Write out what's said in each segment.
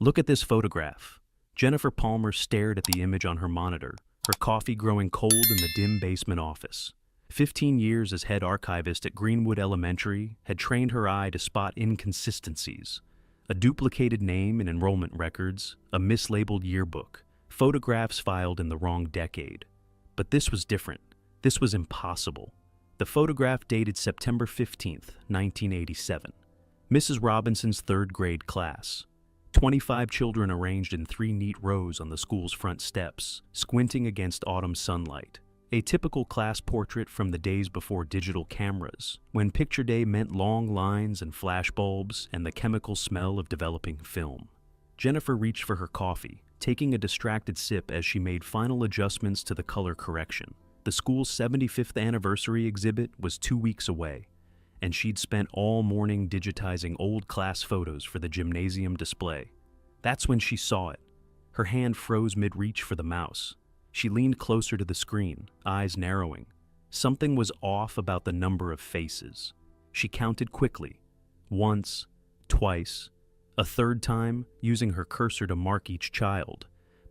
Look at this photograph. Jennifer Palmer stared at the image on her monitor, her coffee growing cold in the dim basement office. 15 years as head archivist at Greenwood Elementary had trained her eye to spot inconsistencies. A duplicated name in enrollment records, a mislabeled yearbook, photographs filed in the wrong decade. But this was different. This was impossible. The photograph dated September 15th, 1987. Mrs. Robinson's third grade class. 25 children arranged in 3 neat rows on the school's front steps, squinting against autumn sunlight. A typical class portrait from the days before digital cameras, when picture day meant long lines and flashbulbs and the chemical smell of developing film. Jennifer reached for her coffee, taking a distracted sip as she made final adjustments to the color correction. The school's 75th anniversary exhibit was 2 weeks away, and she'd spent all morning digitizing old class photos for the gymnasium display. That's when she saw it. Her hand froze mid-reach for the mouse. She leaned closer to the screen, eyes narrowing. Something was off about the number of faces. She counted quickly. Once, twice, a third time, using her cursor to mark each child.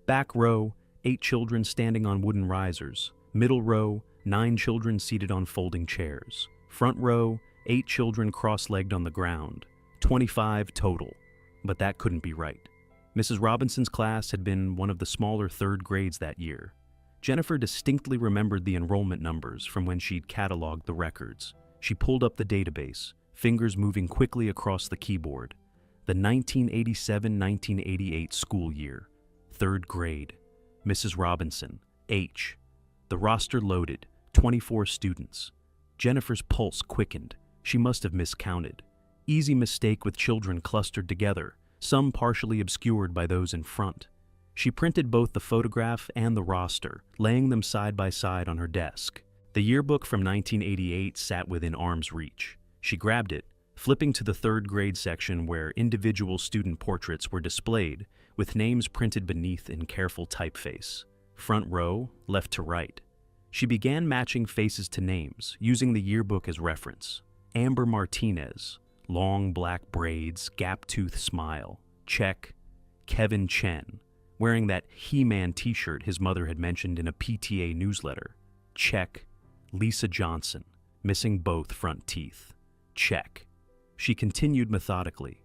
Back row, 8 children standing on wooden risers. Middle row, 9 children seated on folding chairs. Front row, 8 children cross-legged on the ground. 25 total. But that couldn't be right. Mrs. Robinson's class had been one of the smaller third grades that year. Jennifer distinctly remembered the enrollment numbers from when she'd cataloged the records. She pulled up the database, fingers moving quickly across the keyboard. The 1987-1988 school year. Third grade. Mrs. Robinson. H. The roster loaded. 24 students. Jennifer's pulse quickened. She must have miscounted. Easy mistake with children clustered together, some partially obscured by those in front. She printed both the photograph and the roster, laying them side by side on her desk. The yearbook from 1988 sat within arm's reach. She grabbed it, flipping to the third grade section where individual student portraits were displayed, with names printed beneath in careful typeface. Front row, left to right. She began matching faces to names, using the yearbook as reference. Amber Martinez, long black braids, gap-toothed smile. Check. Kevin Chen, wearing that He-Man t-shirt his mother had mentioned in a PTA newsletter. Check. Lisa Johnson, missing both front teeth. Check. She continued methodically.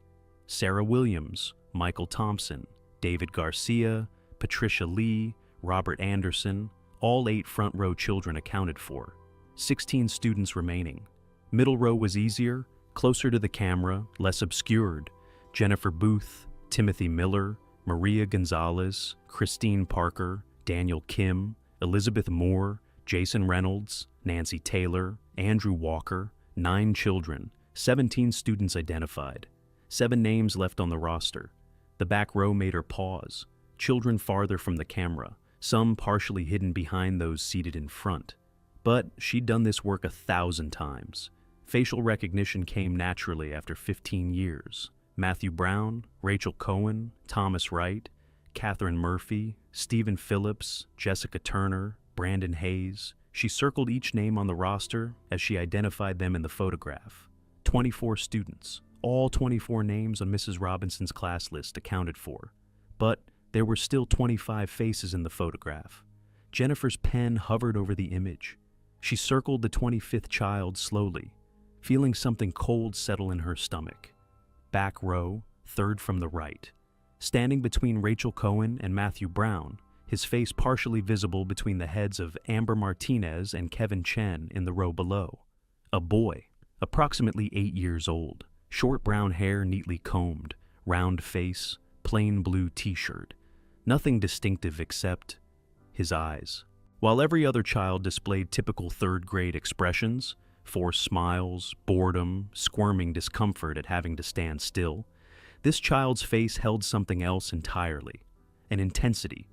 Sarah Williams, Michael Thompson, David Garcia, Patricia Lee, Robert Anderson, all 8 front row children accounted for. 16 students remaining. Middle row was easier, closer to the camera, less obscured. Jennifer Booth, Timothy Miller, Maria Gonzalez, Christine Parker, Daniel Kim, Elizabeth Moore, Jason Reynolds, Nancy Taylor, Andrew Walker. 9 children, 17 students identified. 7 names left on the roster. The back row made her pause. Children farther from the camera, some partially hidden behind those seated in front. But she'd done this work 1,000 times. Facial recognition came naturally after 15 years. Matthew Brown, Rachel Cohen, Thomas Wright, Catherine Murphy, Stephen Phillips, Jessica Turner, Brandon Hayes. She circled each name on the roster as she identified them in the photograph. 24 students, all 24 names on Mrs. Robinson's class list accounted for. But there were still 25 faces in the photograph. Jennifer's pen hovered over the image. She circled the 25th child slowly, feeling something cold settle in her stomach. Back row, third from the right. Standing between Rachel Cohen and Matthew Brown, his face partially visible between the heads of Amber Martinez and Kevin Chen in the row below. A boy, approximately 8 years old, short brown hair neatly combed, round face, plain blue t-shirt. Nothing distinctive except his eyes. While every other child displayed typical third-grade expressions, forced smiles, boredom, squirming discomfort at having to stand still, this child's face held something else entirely. An intensity,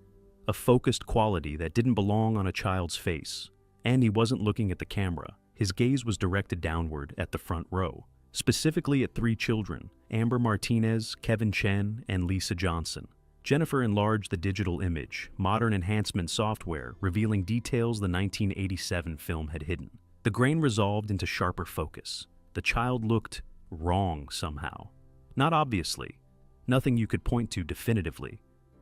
a focused quality that didn't belong on a child's face. And he wasn't looking at the camera. His gaze was directed downward at the front row, specifically at 3 children, Amber Martinez, Kevin Chen, and Lisa Johnson. Jennifer enlarged the digital image, modern enhancement software revealing details the 1987 film had hidden. The grain resolved into sharper focus. The child looked wrong somehow. Not obviously, Nothing you could point to definitively,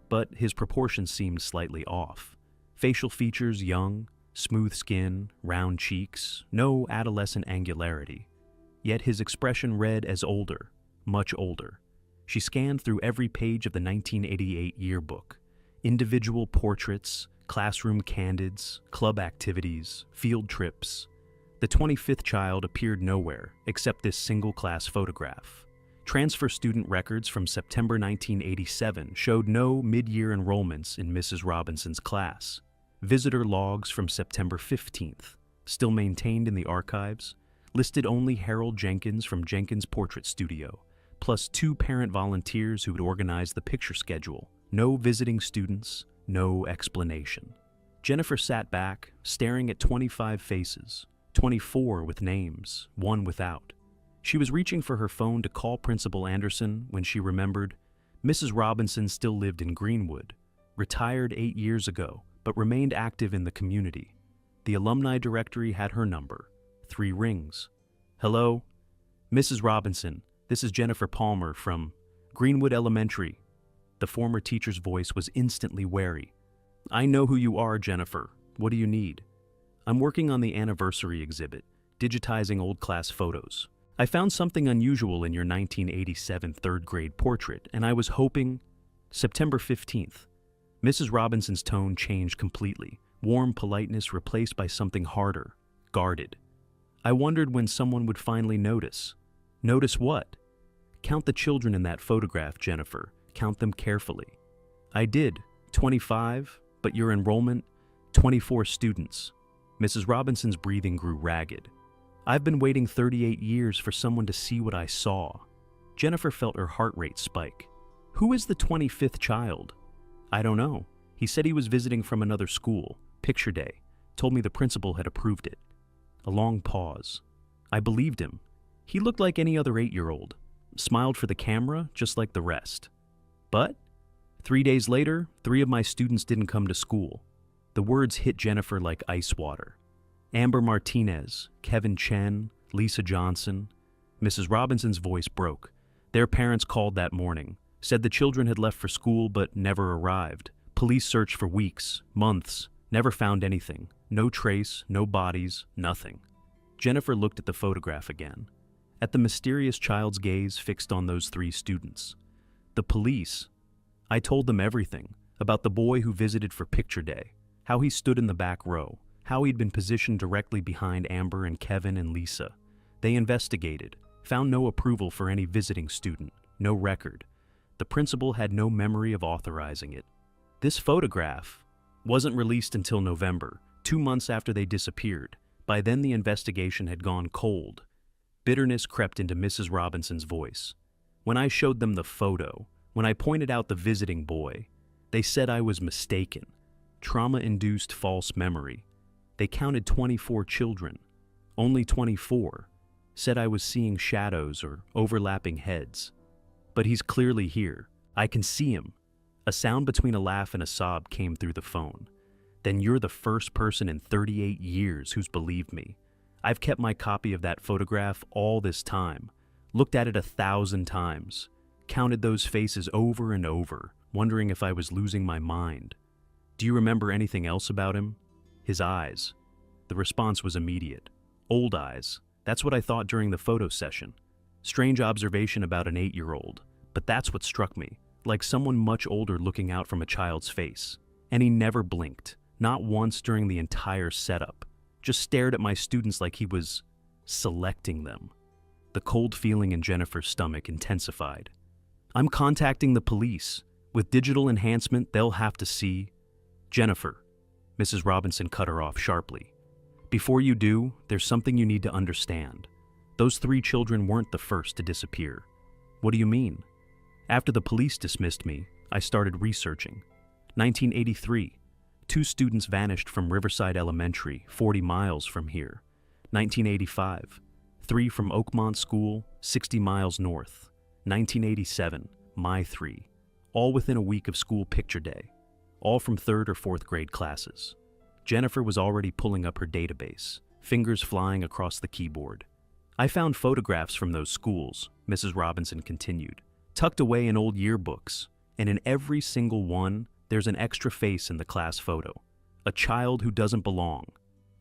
but his proportions seemed slightly off. Facial features young, smooth skin, round cheeks, no adolescent angularity. Yet his expression read as older, much older. She scanned through every page of the 1988 yearbook. Individual portraits, classroom candids, club activities, field trips. The 25th child appeared nowhere except this single class photograph. Transfer student records from September 1987 showed no mid-year enrollments in Mrs. Robinson's class. Visitor logs from September 15th, still maintained in the archives, listed only Harold Jenkins from Jenkins Portrait Studio, plus 2 parent volunteers who had organized the picture schedule. No visiting students, no explanation. Jennifer sat back, staring at 25 faces, 24 with names, 1 without. She was reaching for her phone to call Principal Anderson when she remembered Mrs. Robinson still lived in Greenwood, retired 8 years ago, but remained active in the community. The alumni directory had her number. 3 rings. Hello? Mrs. Robinson, this is Jennifer Palmer from Greenwood Elementary. The former teacher's voice was instantly wary. I know who you are, Jennifer. What do you need? I'm working on the anniversary exhibit, digitizing old class photos. I found something unusual in your 1987 third grade portrait, and I was hoping... September 15th. Mrs. Robinson's tone changed completely, warm politeness replaced by something harder, guarded. I wondered when someone would finally notice. Notice what? Count the children in that photograph, Jennifer. Count them carefully. I did. 25, but your enrollment? 24 students. Mrs. Robinson's breathing grew ragged. I've been waiting 38 years for someone to see what I saw. Jennifer felt her heart rate spike. Who is the 25th child? I don't know. He said he was visiting from another school, picture day. Told me the principal had approved it. A long pause. I believed him. He looked like any other 8-year-old. Smiled for the camera, just like the rest. But 3 days later, 3 of my students didn't come to school. The words hit Jennifer like ice water. Amber Martinez, Kevin Chen, Lisa Johnson. Mrs. Robinson's voice broke. Their parents called that morning, said the children had left for school but never arrived. Police searched for weeks, months, never found anything. No trace, no bodies, nothing. Jennifer looked at the photograph again, at the mysterious child's gaze fixed on those 3 students. The police. I told them everything about the boy who visited for picture day, how he stood in the back row, how he'd been positioned directly behind Amber and Kevin and Lisa. They investigated, found no approval for any visiting student, no record. The principal had no memory of authorizing it. This photograph wasn't released until November, 2 months after they disappeared. By then the investigation had gone cold. Bitterness crept into Mrs. Robinson's voice. When I showed them the photo, when I pointed out the visiting boy, they said I was mistaken. Trauma-induced false memory. They counted 24 children. Only 24. Said I was seeing shadows or overlapping heads. But he's clearly here. I can see him. A sound between a laugh and a sob came through the phone. Then you're the first person in 38 years who's believed me. I've kept my copy of that photograph all this time. Looked at it 1,000 times. Counted those faces over and over, wondering if I was losing my mind. Do you remember anything else about him? His eyes. The response was immediate. Old eyes. That's what I thought during the photo session. Strange observation about an 8-year-old. But that's what struck me. Like someone much older looking out from a child's face. And he never blinked. Not once during the entire setup. Just stared at my students like he was selecting them. The cold feeling in Jennifer's stomach intensified. I'm contacting the police. With digital enhancement, they'll have to see... Jennifer. Mrs. Robinson cut her off sharply. Before you do, there's something you need to understand. Those 3 children weren't the first to disappear. What do you mean? After the police dismissed me, I started researching. 1983. 2 students vanished from Riverside Elementary, 40 miles from here. 1985. 3 from Oakmont School, 60 miles north. 1987. My 3. All within a week of school picture day. All from 3rd or 4th grade classes. Jennifer was already pulling up her database, fingers flying across the keyboard. I found photographs from those schools, Mrs. Robinson continued. tucked away in old yearbooks, and in every single one, there's an extra face in the class photo. A child who doesn't belong.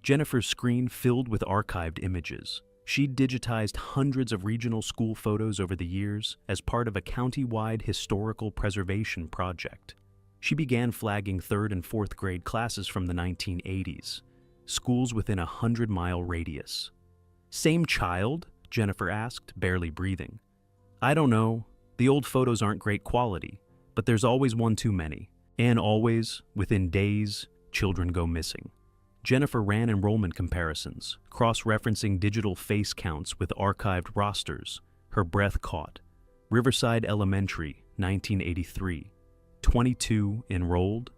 Jennifer's screen filled with archived images. She'd digitized hundreds of regional school photos over the years as part of a county-wide historical preservation project. She began flagging 3rd and 4th grade classes from the 1980s, schools within a 100-mile radius. Same child? Jennifer asked, barely breathing. I don't know. The old photos aren't great quality, but there's always one too many. And always, within days, children go missing. Jennifer ran enrollment comparisons, cross-referencing digital face counts with archived rosters. Her breath caught. Riverside Elementary, 1983. 22 enrolled,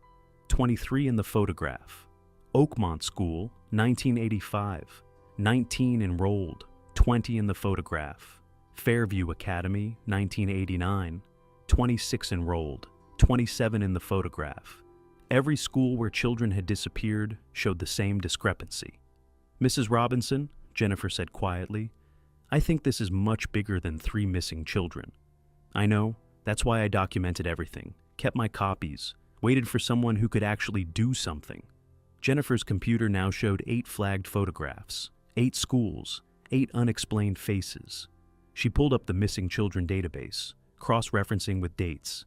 23 in the photograph. Oakmont School, 1985. 19 enrolled, 20 in the photograph. Fairview Academy, 1989. 26 enrolled, 27 in the photograph. Every school where children had disappeared showed the same discrepancy. Mrs. Robinson, Jennifer said quietly, I think this is much bigger than 3 missing children. I know, that's why I documented everything, kept my copies, waited for someone who could actually do something. Jennifer's computer now showed 8 flagged photographs, 8 schools, 8 unexplained faces. She pulled up the missing children database, cross-referencing with dates.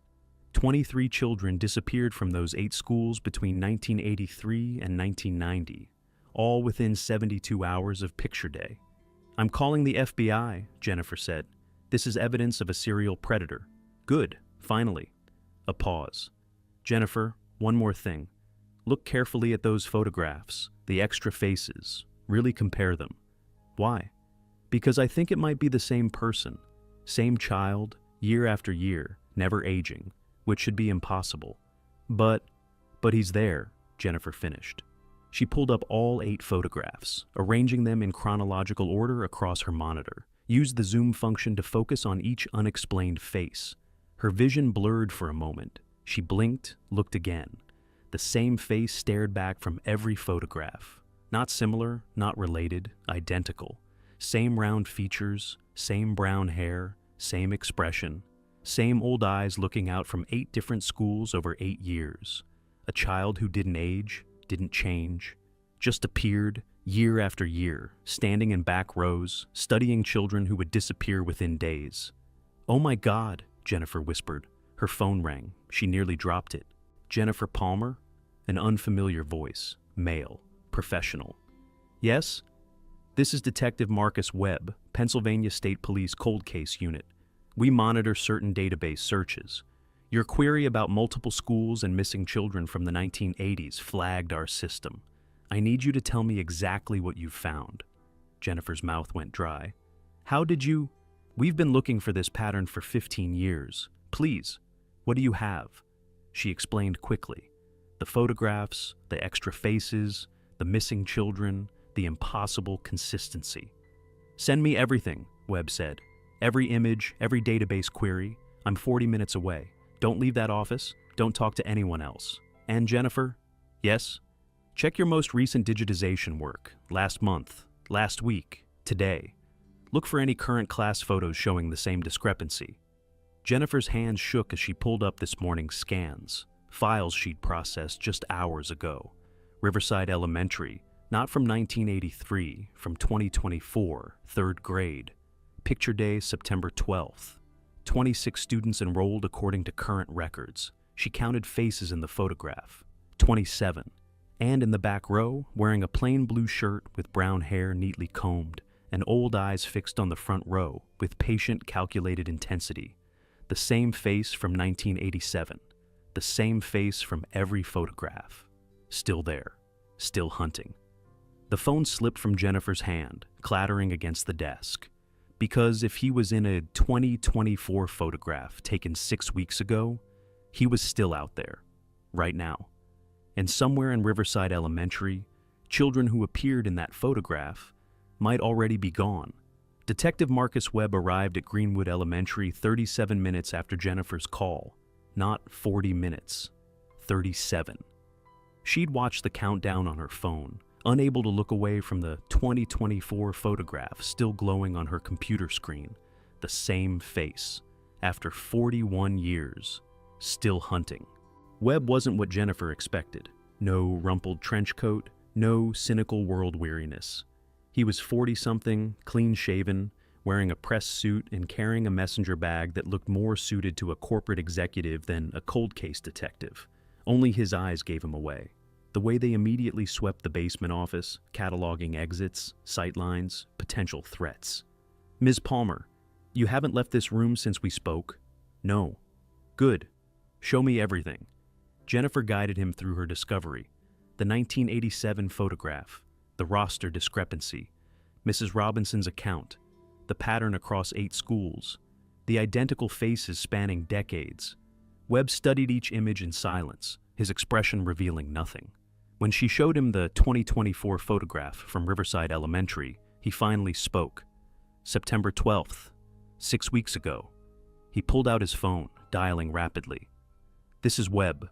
23 children disappeared from those 8 schools between 1983 and 1990, all within 72 hours of picture day. I'm calling the FBI, Jennifer said. This is evidence of a serial predator. Good, finally. A pause. Jennifer, one more thing. Look carefully at those photographs, the extra faces. Really compare them. Why? Because I think it might be the same person, same child, year after year, never aging, which should be impossible. But he's there, Jennifer finished. She pulled up all 8 photographs, arranging them in chronological order across her monitor, used the zoom function to focus on each unexplained face. Her vision blurred for a moment. She blinked, looked again. The same face stared back from every photograph. Not similar, not related, identical. Same round features, same brown hair, same expression. Same old eyes looking out from 8 different schools over 8 years. A child who didn't age, didn't change, just appeared year after year, standing in back rows, studying children who would disappear within days. Oh my God, Jennifer whispered. Her phone rang. She nearly dropped it. Jennifer Palmer? An unfamiliar voice. Male. Professional. Yes? This is Detective Marcus Webb, Pennsylvania State Police Cold Case Unit. We monitor certain database searches. Your query about multiple schools and missing children from the 1980s flagged our system. I need you to tell me exactly what you've found. Jennifer's mouth went dry. How did you? We've been looking for this pattern for 15 years. Please, what do you have? She explained quickly. The photographs, the extra faces, the missing children, the impossible consistency. Send me everything, Webb said. Every image, every database query. I'm 40 minutes away. Don't leave that office. Don't talk to anyone else. And Jennifer? Yes? Check your most recent digitization work. Last month, last week, today. Look for any current class photos showing the same discrepancy. Jennifer's hands shook as she pulled up this morning's scans, files she'd processed just hours ago. Riverside Elementary, not from 1983, from 2024, 3rd grade. Picture day, September 12th. 26 students enrolled according to current records. She counted faces in the photograph. 27. And in the back row, wearing a plain blue shirt with brown hair neatly combed, and old eyes fixed on the front row with patient, calculated intensity. The same face from 1987. The same face from every photograph. Still there. Still hunting. The phone slipped from Jennifer's hand, clattering against the desk. Because if he was in a 2024 photograph taken 6 weeks ago, he was still out there, right now. And somewhere in Riverside Elementary, children who appeared in that photograph might already be gone. Detective Marcus Webb arrived at Greenwood Elementary 37 minutes after Jennifer's call. Not 40 minutes, 37. She'd watched the countdown on her phone, unable to look away from the 2024 photograph still glowing on her computer screen. The same face. after 41 years, still hunting. Webb wasn't what Jennifer expected. No rumpled trench coat, no cynical world weariness. He was 40-something, clean-shaven, wearing a pressed suit and carrying a messenger bag that looked more suited to a corporate executive than a cold case detective. Only his eyes gave him away. The way they immediately swept the basement office, cataloging exits, sightlines, potential threats. "Ms. Palmer, you haven't left this room since we spoke?" "No." "Good. Show me everything." Jennifer guided him through her discovery. The 1987 photograph, the roster discrepancy, Mrs. Robinson's account, the pattern across 8 schools, the identical faces spanning decades. Webb studied each image in silence, his expression revealing nothing. When she showed him the 2024 photograph from Riverside Elementary, he finally spoke. "September 12th, 6 weeks ago." He pulled out his phone, dialing rapidly. "This is Webb.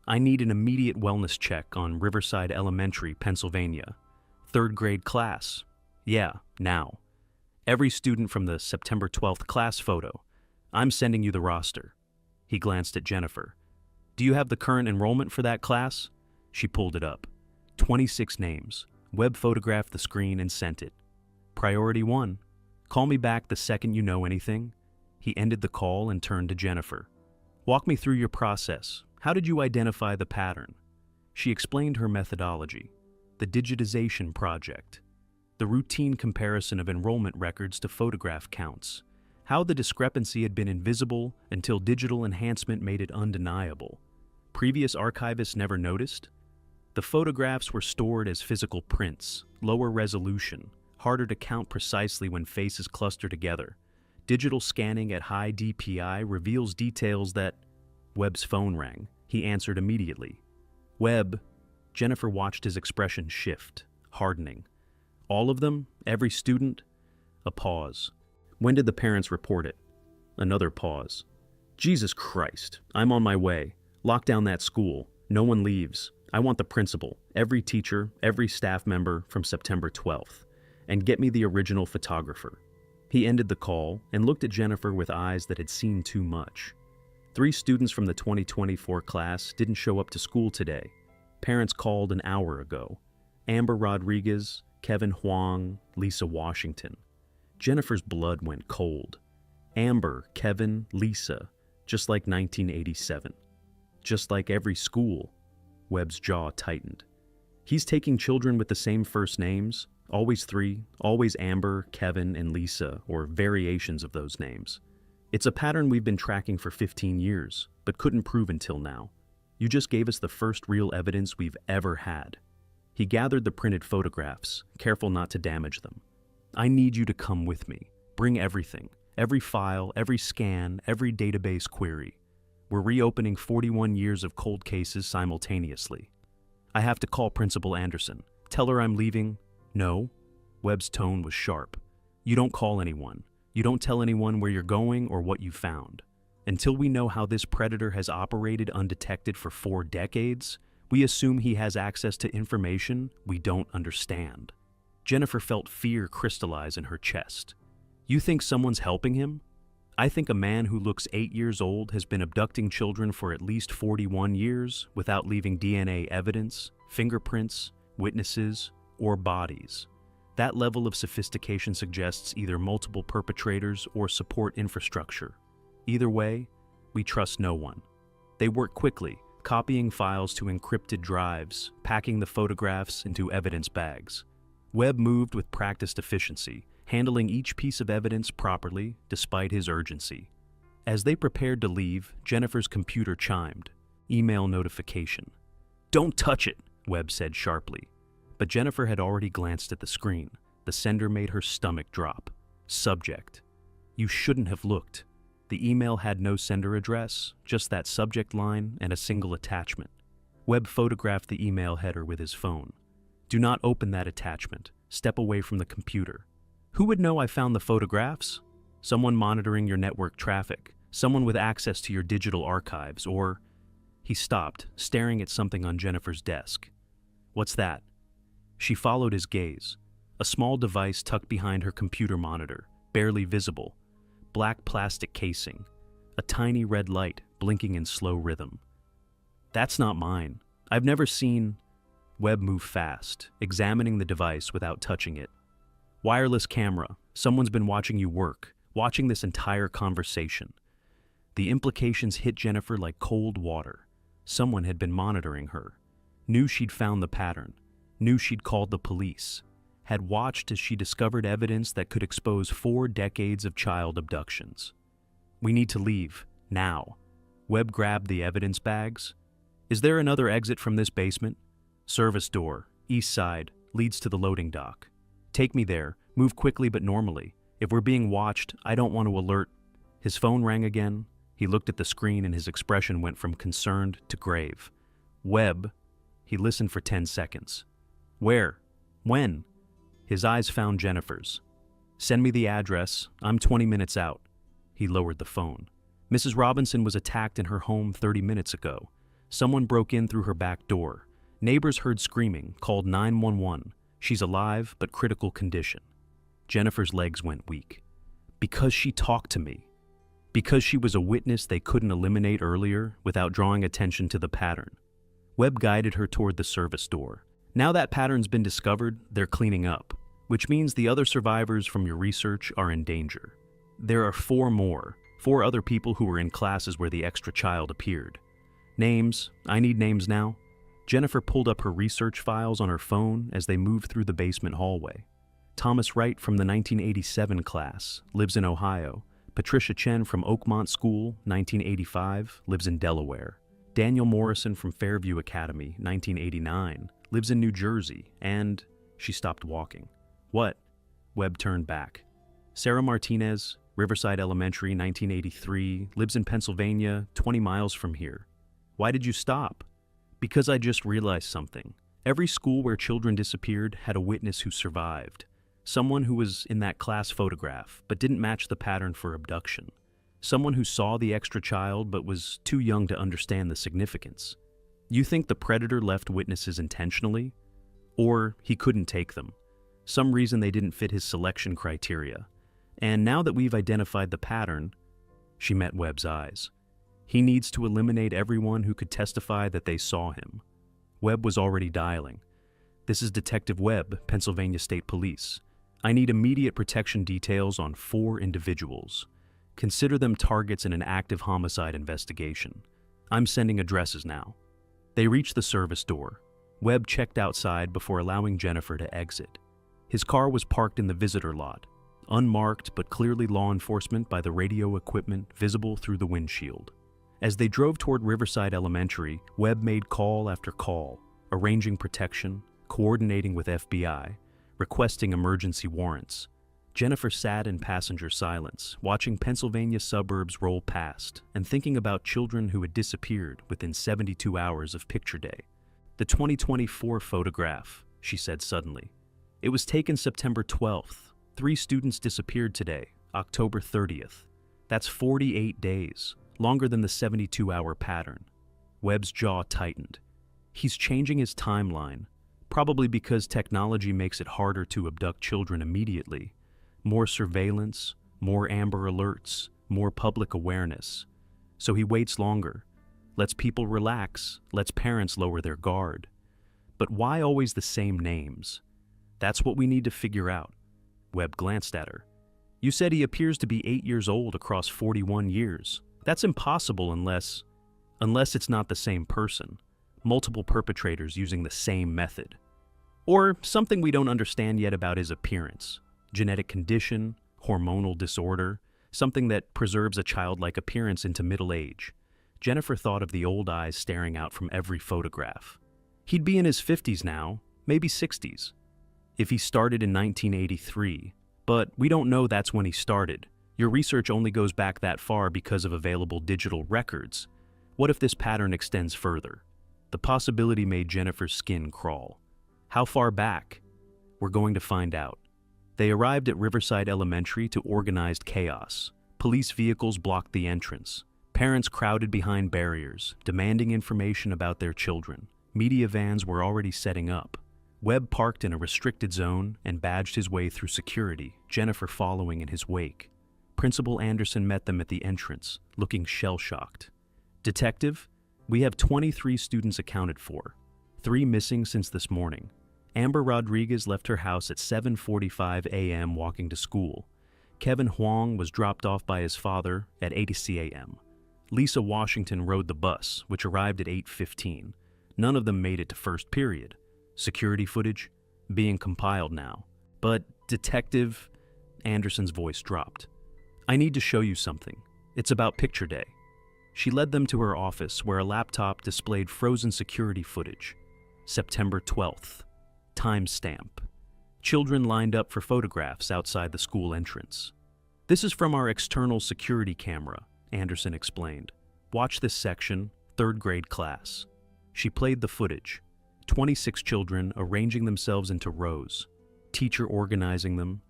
I need an immediate wellness check on Riverside Elementary, Pennsylvania. 3rd grade class. Yeah, now. Every student from the September 12th class photo. I'm sending you the roster." He glanced at Jennifer. "Do you have the current enrollment for that class?" She pulled it up. 26 names. Webb photographed the screen and sent it. "Priority 1. Call me back the second you know anything." He ended the call and turned to Jennifer. "Walk me through your process. How did you identify the pattern?" She explained her methodology. The digitization project. The routine comparison of enrollment records to photograph counts. How the discrepancy had been invisible until digital enhancement made it undeniable. Previous archivists never noticed? The photographs were stored as physical prints, lower resolution, harder to count precisely when faces cluster together. Digital scanning at high DPI reveals details that... Webb's phone rang. He answered immediately. "Webb." Jennifer watched his expression shift, hardening. "All of them? Every student?" A pause. "When did the parents report it?" Another pause. "Jesus Christ. I'm on my way. Lock down that school. No one leaves. I want the principal, every teacher, every staff member from September 12th. And get me the original photographer." He ended the call and looked at Jennifer with eyes that had seen too much. 3 students from the 2024 class didn't show up to school today. Parents called an hour ago. Amber Rodriguez, Kevin Huang, Lisa Washington. Jennifer's blood went cold. Amber, Kevin, Lisa, just like 1987. Just like every school. Webb's jaw tightened. He's taking children with the same first names, always 3, always Amber, Kevin, and Lisa, or variations of those names. It's a pattern we've been tracking for 15 years, but couldn't prove until now. You just gave us the first real evidence we've ever had. He gathered the printed photographs, careful not to damage them. "I need you to come with me. Bring everything. Every file, every scan, every database query. We're reopening 41 years of cold cases simultaneously. I have to call Principal Anderson. Tell her I'm leaving." "No." Webb's tone was sharp. "You don't call anyone. You don't tell anyone where you're going or what you found. Until we know how this predator has operated undetected for 4 decades, we assume he has access to information we don't understand." Jennifer felt fear crystallize in her chest. "You think someone's helping him? I think a man who looks 8 years old has been abducting children for at least 41 years without leaving DNA evidence, fingerprints, witnesses, or bodies. That level of sophistication suggests either multiple perpetrators or support infrastructure. Either way, we trust no one." They work quickly, copying files to encrypted drives, packing the photographs into evidence bags. Webb moved with practiced efficiency, handling each piece of evidence properly despite his urgency. As they prepared to leave, Jennifer's computer chimed. Email notification. "Don't touch it," Webb said sharply. But Jennifer had already glanced at the screen. The sender made her stomach drop. Subject. "You shouldn't have looked." The email had no sender address, just that subject line and a single attachment. Webb photographed the email header with his phone. "Do not open that attachment. Step away from the computer." "Who would know I found the photographs?" "Someone monitoring your network traffic. Someone with access to your digital archives, or..." He stopped, staring at something on Jennifer's desk. "What's that?" She followed his gaze. A small device tucked behind her computer monitor, barely visible. Black plastic casing. a tiny red light blinking in slow rhythm. That's not mine. I've never seen... Webb moved fast, examining the device without touching it. Wireless camera. Someone's been watching you work, watching this entire conversation. The implications hit Jennifer like cold water. Someone had been monitoring her, knew she'd found the pattern, knew she'd called the police, had watched as she discovered evidence that could expose 4 decades of child abductions. We need to leave, now. Webb grabbed the evidence bags. Is there another exit from this basement? Service door, east side, leads to the loading dock. Take me there, move quickly but normally. If we're being watched, I don't want to alert. His phone rang again. He looked at the screen and his expression went from concerned to grave. Webb. He listened for 10 seconds. Where? When? His eyes found Jennifer's. Send me the address. I'm 20 minutes out. He lowered the phone. Mrs. Robinson was attacked in her home 30 minutes ago. Someone broke in through her back door. Neighbors heard screaming, called 911. She's alive, but critical condition. Jennifer's legs went weak. Because she talked to me. Because she was a witness they couldn't eliminate earlier without drawing attention to the pattern. Webb guided her toward the service door. Now that pattern's been discovered, they're cleaning up, which means the other survivors from your research are in danger. There are 4 more, 4 other people who were in classes where the extra child appeared. Names. I need names now. Jennifer pulled up her research files on her phone as they moved through the basement hallway. Thomas Wright from the 1987 class, lives in Ohio. Patricia Chen from Oakmont School, 1985, lives in Delaware. Daniel Morrison from Fairview Academy, 1989, lives in New Jersey, and... She stopped walking. What? Webb turned back. Sarah Martinez, Riverside Elementary, 1983, lives in Pennsylvania, 20 miles from here. Why did you stop? Because I just realized something. Every school where children disappeared had a witness who survived. Someone who was in that class photograph, but didn't match the pattern for abduction. Someone who saw the extra child, but was too young to understand the significance. You think the predator left witnesses intentionally? Or he couldn't take them. Some reason they didn't fit his selection criteria. And now that we've identified the pattern, she met Webb's eyes. He needs to eliminate everyone who could testify that they saw him. Webb was already dialing. This is Detective Webb, Pennsylvania State Police. I need immediate protection details on 4 individuals. Consider them targets in an active homicide investigation. I'm sending addresses now. They reached the service door. Webb checked outside before allowing Jennifer to exit. His car was parked in the visitor lot, unmarked but clearly law enforcement by the radio equipment visible through the windshield. As they drove toward Riverside Elementary, Webb made call after call, arranging protection, coordinating with FBI, requesting emergency warrants. Jennifer sat in passenger silence, watching Pennsylvania suburbs roll past and thinking about children who had disappeared within 72 hours of picture day. The 2024 photograph, she said suddenly. It was taken September 12th. 3 students disappeared today, October 30th. That's 48 days. Longer than the 72-hour pattern. Webb's jaw tightened. He's changing his timeline, probably because technology makes it harder to abduct children immediately. More surveillance, more Amber Alerts, more public awareness. So he waits longer, lets people relax, lets parents lower their guard. But why always the same names? That's what we need to figure out. Webb glanced at her. You said he appears to be 8 years old across 41 years. That's impossible unless it's not the same person, multiple perpetrators using the same method. Or something we don't understand yet about his appearance, genetic condition, hormonal disorder, something that preserves a childlike appearance into middle age. Jennifer thought of the old eyes staring out from every photograph. He'd be in his 50s now, maybe 60s. If he started in 1983, but we don't know that's when he started. Your research only goes back that far because of available digital records. What if this pattern extends further? The possibility made Jennifer's skin crawl. How far back? We're going to find out. They arrived at Riverside Elementary to organized chaos. Police vehicles blocked the entrance. Parents crowded behind barriers, demanding information about their children. Media vans were already setting up. Webb parked in a restricted zone and badged his way through security, Jennifer following in his wake. Principal Anderson met them at the entrance, looking shell-shocked. "Detective, we have 23 students accounted for. 3 missing since this morning. Amber Rodriguez left her house at 7:45 a.m. walking to school. Kevin Huang was dropped off by his father at 8 a.m. Lisa Washington rode the bus, which arrived at 8:15. None of them made it to first period. Security footage being compiled now. But, Detective," Anderson's voice dropped, "I need to show you something. It's about picture day." She led them to her office where a laptop displayed frozen security footage. September 12th. Timestamp. Children lined up for photographs outside the school entrance. "This is from our external security camera," Anderson explained. "Watch this section, 3rd grade class." She played the footage. 26 children arranging themselves into rows. Teacher organizing them.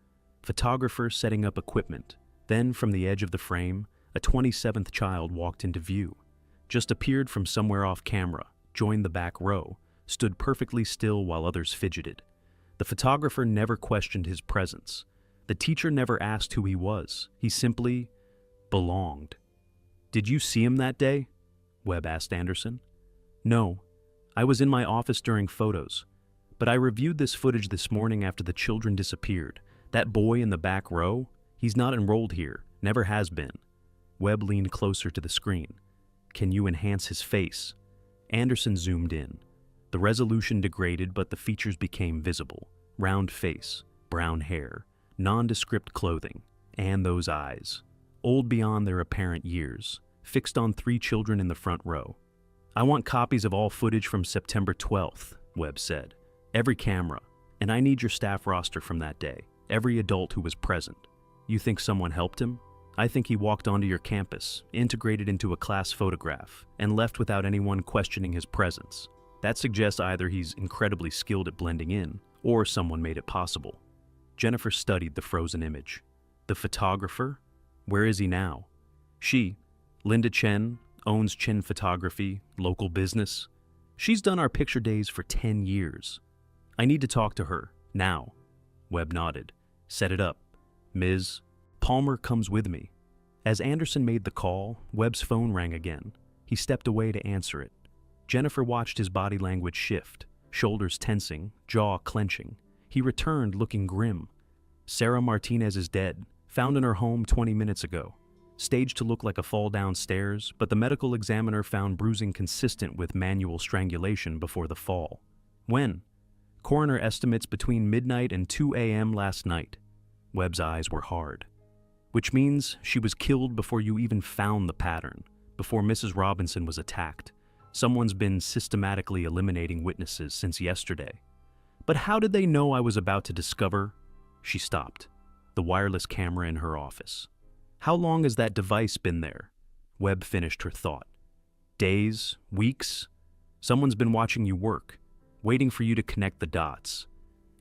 Photographer setting up equipment. Then, from the edge of the frame, a 27th child walked into view. Just appeared from somewhere off camera, joined the back row, stood perfectly still while others fidgeted. The photographer never questioned his presence. The teacher never asked who he was. He simply belonged. "Did you see him that day?" Webb asked Anderson. "No. I was in my office during photos. But I reviewed this footage this morning after the children disappeared. That boy in the back row, he's not enrolled here, never has been." Webb leaned closer to the screen. "Can you enhance his face?" Anderson zoomed in. The resolution degraded, but the features became visible. Round face, brown hair, nondescript clothing, and those eyes, old beyond their apparent years, fixed on 3 children in the front row. "I want copies of all footage from September 12th, Webb said. "Every camera, and I need your staff roster from that day, every adult who was present. You think someone helped him? I think he walked onto your campus, integrated into a class photograph, and left without anyone questioning his presence. That suggests either he's incredibly skilled at blending in, or someone made it possible." Jennifer studied the frozen image. "The photographer? Where is he now?" "She, Linda Chen, owns Chen Photography, local business. She's done our picture days for 10 years. I need to talk to her, now." Webb nodded. "Set it up. Ms. Palmer comes with me." As Anderson made the call, Webb's phone rang again. He stepped away to answer it. Jennifer watched his body language shift, shoulders tensing, jaw clenching. He returned looking grim. "Sarah Martinez is dead, found in her home 20 minutes ago. Staged to look like a fall downstairs, but the medical examiner found bruising consistent with manual strangulation before the fall." "When?" "Coroner estimates between midnight and 2 a.m. last night." Webb's eyes were hard. "Which means she was killed before you even found the pattern, before Mrs. Robinson was attacked. Someone's been systematically eliminating witnesses since yesterday." "But how did they know I was about to discover—" She stopped. The wireless camera in her office. "How long has that device been there?" Webb finished her thought. "Days? Weeks? Someone's been watching you work, waiting for you to connect the dots.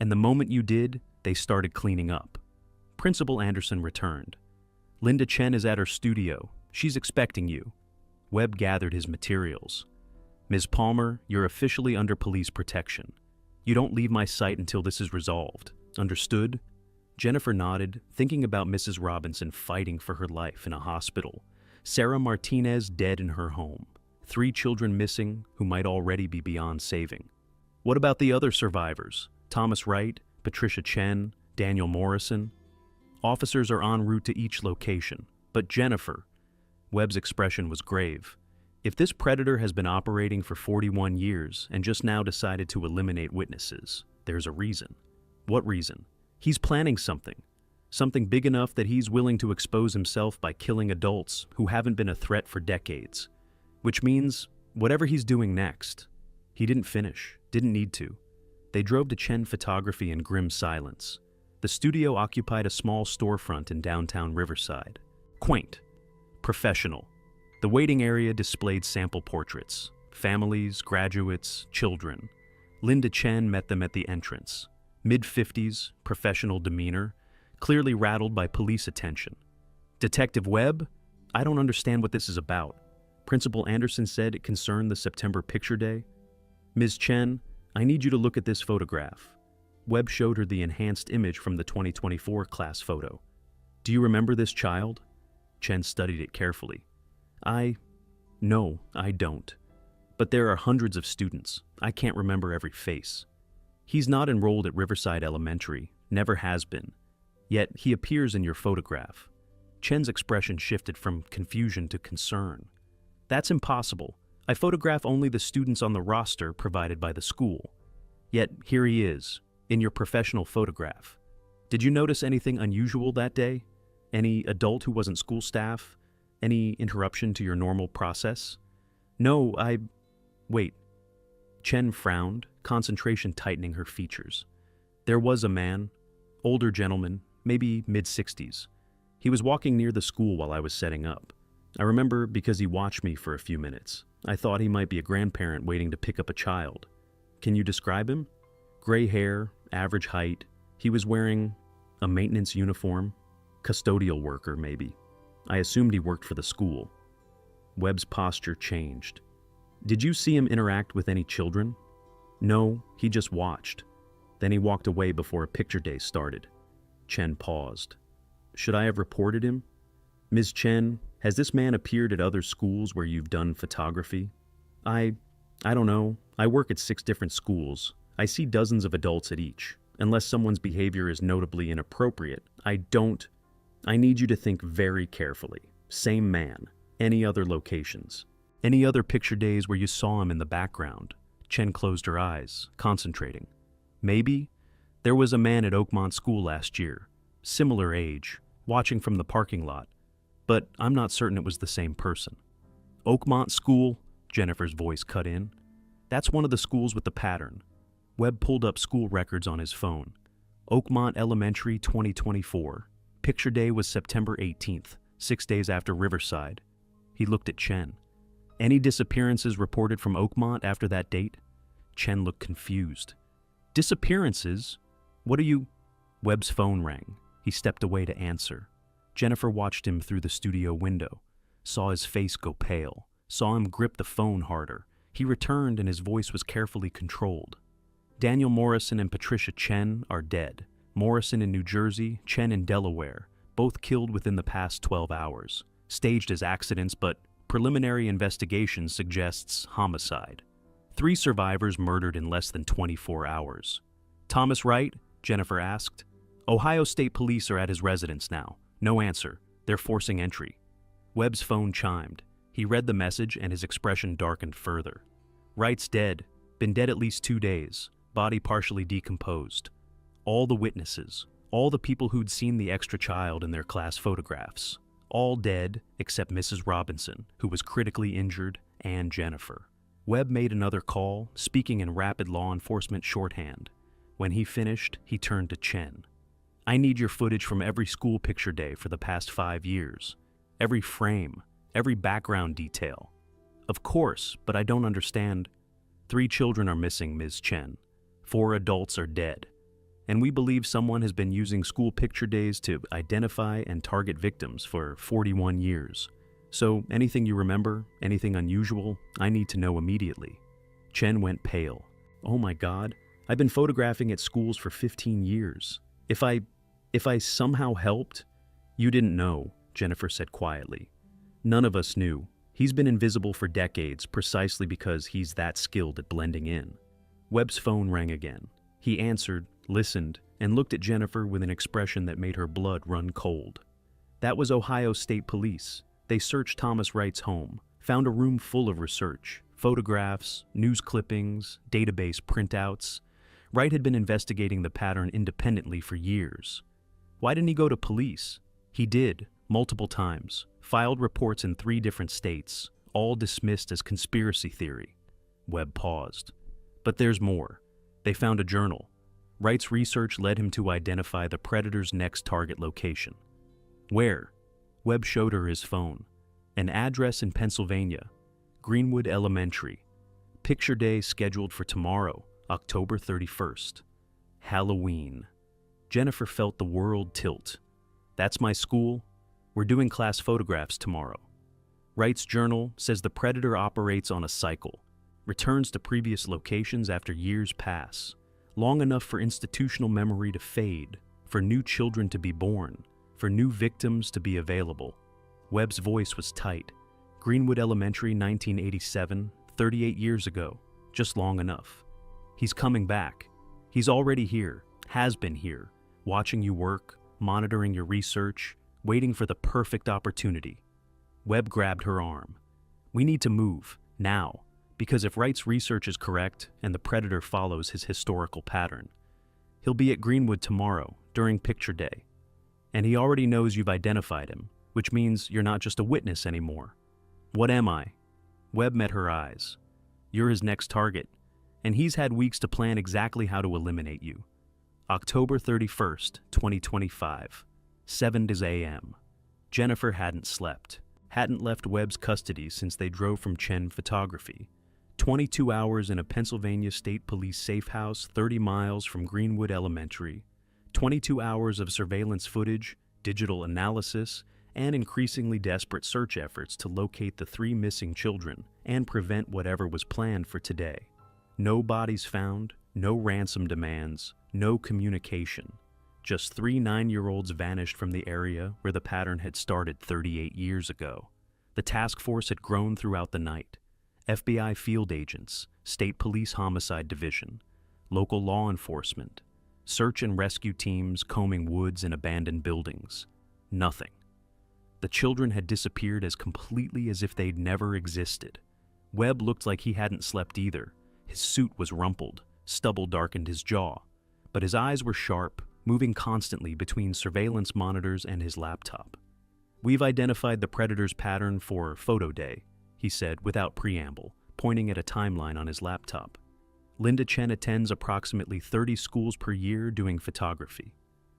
And the moment you did, they started cleaning up." Principal Anderson returned. "Linda Chen is at her studio. She's expecting you." Webb gathered his materials. "Ms. Palmer, you're officially under police protection. You don't leave my sight until this is resolved. Understood?" Jennifer nodded, thinking about Mrs. Robinson fighting for her life in a hospital. Sarah Martinez dead in her home. 3 children missing who might already be beyond saving. "What about the other survivors? Thomas Wright, Patricia Chen, Daniel Morrison?" "Officers are en route to each location. But Jennifer," Webb's expression was grave, "if this predator has been operating for 41 years and just now decided to eliminate witnesses, there's a reason." "What reason?" "He's planning something. Something big enough that he's willing to expose himself by killing adults who haven't been a threat for decades. Which means, whatever he's doing next." He didn't finish, didn't need to. They drove to Chen Photography in grim silence. The studio occupied a small storefront in downtown Riverside. Quaint. Professional. The waiting area displayed sample portraits. Families, graduates, children. Linda Chen met them at the entrance. Mid-50s, professional demeanor, clearly rattled by police attention. "Detective Webb? I don't understand what this is about." Principal Anderson said it concerned the September picture day. "Ms. Chen, I need you to look at this photograph." Webb showed her the enhanced image from the 2024 class photo. Do you remember this child? Chen studied it carefully. No, I don't. But there are hundreds of students. I can't remember every face. He's not enrolled at Riverside Elementary, never has been. Yet he appears in your photograph. Chen's expression shifted from confusion to concern. That's impossible. I photograph only the students on the roster provided by the school. Yet here he is, in your professional photograph. Did you notice anything unusual that day? Any adult who wasn't school staff? Any interruption to your normal process? No, Wait. Chen frowned, concentration tightening her features. There was a man, older gentleman, maybe mid-60s. He was walking near the school while I was setting up. I remember because he watched me for a few minutes. I thought he might be a grandparent waiting to pick up a child. Can you describe him? Gray hair, average height. He was wearing a maintenance uniform. Custodial worker, maybe. I assumed he worked for the school. Webb's posture changed. Did you see him interact with any children? No, he just watched. Then he walked away before a picture day started. Chen paused. Should I have reported him? Ms. Chen, has this man appeared at other schools where you've done photography? I don't know. I work at 6 different schools. I see dozens of adults at each. Unless someone's behavior is notably inappropriate, I need you to think very carefully. Same man. Any other locations? Any other picture days where you saw him in the background? Chen closed her eyes, concentrating. Maybe. There was a man at Oakmont School last year. Similar age, watching from the parking lot. But I'm not certain it was the same person. Oakmont School? Jennifer's voice cut in. That's one of the schools with the pattern. Webb pulled up school records on his phone. Oakmont Elementary 2024. Picture day was September 18th, 6 days after Riverside. He looked at Chen. Any disappearances reported from Oakmont after that date? Chen looked confused. Disappearances? What are you? Webb's phone rang. He stepped away to answer. Jennifer watched him through the studio window, saw his face go pale, saw him grip the phone harder. He returned and his voice was carefully controlled. Daniel Morrison and Patricia Chen are dead. Morrison in New Jersey, Chen in Delaware, both killed within the past 12 hours. Staged as accidents, but preliminary investigation suggests homicide. 3 survivors murdered in less than 24 hours. Thomas Wright? Jennifer asked. Ohio State Police are at his residence now. No answer. They're forcing entry. Webb's phone chimed. He read the message and his expression darkened further. Wright's dead. Been dead at least 2 days. Body partially decomposed. All the witnesses, all the people who'd seen the extra child in their class photographs, all dead except Mrs. Robinson, who was critically injured, and Jennifer. Webb made another call, speaking in rapid law enforcement shorthand. When he finished, he turned to Chen. I need your footage from every school picture day for the past 5 years. Every frame, every background detail. Of course, but I don't understand. 3 children are missing, Ms. Chen. 4 adults are dead. And we believe someone has been using school picture days to identify and target victims for 41 years. So anything you remember, anything unusual, I need to know immediately. Chen went pale. Oh my God, I've been photographing at schools for 15 years. If I somehow helped? You didn't know, Jennifer said quietly. None of us knew. He's been invisible for decades precisely because he's that skilled at blending in. Webb's phone rang again. He answered, listened, and looked at Jennifer with an expression that made her blood run cold. That was Ohio State Police. They searched Thomas Wright's home, found a room full of research, photographs, news clippings, database printouts. Wright had been investigating the pattern independently for years. Why didn't he go to police? He did, multiple times, filed reports in 3 different states, all dismissed as conspiracy theory. Webb paused. But there's more. They found a journal. Wright's research led him to identify the predator's next target location. Where? Webb showed her his phone. An address in Pennsylvania. Greenwood Elementary. Picture day scheduled for tomorrow, October 31st. Halloween. Jennifer felt the world tilt. That's my school. We're doing class photographs tomorrow. Wright's journal says the predator operates on a cycle. Returns to previous locations after years pass. Long enough for institutional memory to fade, for new children to be born, for new victims to be available. Webb's voice was tight. Greenwood Elementary, 1987, 38 years ago, just long enough. He's coming back. He's already here, has been here, watching you work, monitoring your research, waiting for the perfect opportunity. Webb grabbed her arm. We need to move, now, because if Wright's research is correct and the predator follows his historical pattern, he'll be at Greenwood tomorrow, during picture day. And he already knows you've identified him, which means you're not just a witness anymore. What am I? Webb met her eyes. You're his next target, and he's had weeks to plan exactly how to eliminate you. October 31st, 2025, 7 a.m. Jennifer hadn't slept, hadn't left Webb's custody since they drove from Chen Photography. 22 hours in a Pennsylvania State Police safe house 30 miles from Greenwood Elementary. 22 hours of surveillance footage, digital analysis, and increasingly desperate search efforts to locate the 3 missing children and prevent whatever was planned for today. No bodies found, no ransom demands, no communication. Just 3 9-year-olds vanished from the area where the pattern had started 38 years ago. The task force had grown throughout the night. FBI field agents, State Police Homicide Division, local law enforcement, search and rescue teams combing woods and abandoned buildings. Nothing. The children had disappeared as completely as if they'd never existed. Webb looked like he hadn't slept either. His suit was rumpled, stubble darkened his jaw, but his eyes were sharp, moving constantly between surveillance monitors and his laptop. We've identified the predator's pattern for photo day, he said without preamble, pointing at a timeline on his laptop. Linda Chen attends approximately 30 schools per year doing photography.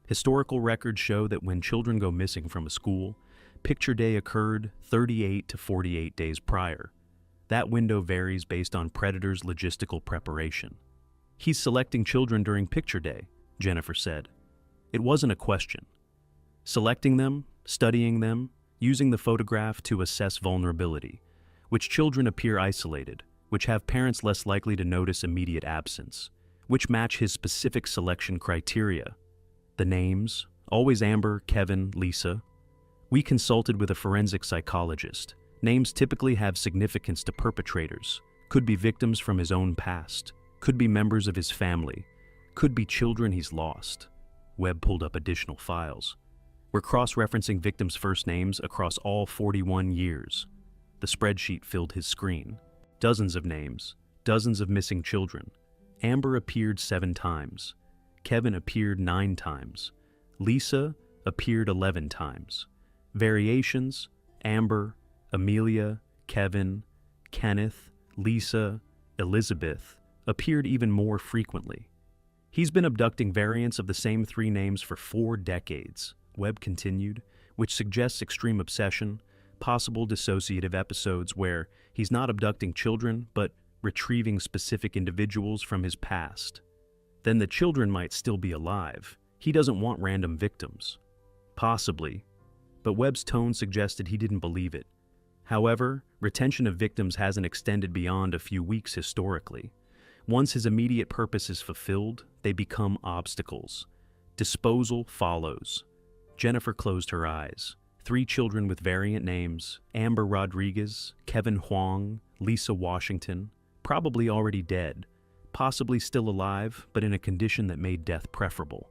Historical records show that when children go missing from a school, picture day occurred 38 to 48 days prior. That window varies based on predators' logistical preparation. He's selecting children during picture day, Jennifer said. It wasn't a question. Selecting them, studying them, using the photograph to assess vulnerability, which children appear isolated, which have parents less likely to notice immediate absence, which match his specific selection criteria. The names, always Amber, Kevin, Lisa. We consulted with a forensic psychologist. Names typically have significance to perpetrators, could be victims from his own past, could be members of his family, could be children he's lost. Webb pulled up additional files. We're cross-referencing victims' first names across all 41 years. The spreadsheet filled his screen. Dozens of names, dozens of missing children. Amber appeared 7 times. Kevin appeared 9 times. Lisa appeared 11 times. Variations: Amber, Amelia, Kevin, Kenneth, Lisa, Elizabeth appeared even more frequently. He's been abducting variants of the same 3 names for 4 decades, Webb continued, which suggests extreme obsession, possible dissociative episodes where he's not abducting children but retrieving specific individuals from his past. Then the children might still be alive. He doesn't want random victims. Possibly, but Webb's tone suggested he didn't believe it. However, retention of victims hasn't extended beyond a few weeks historically. Once his immediate purpose is fulfilled, they become obstacles. Disposal follows. Jennifer closed her eyes. 3 children with variant names: Amber Rodriguez, Kevin Huang, Lisa Washington, probably already dead, possibly still alive, but in a condition that made death preferable.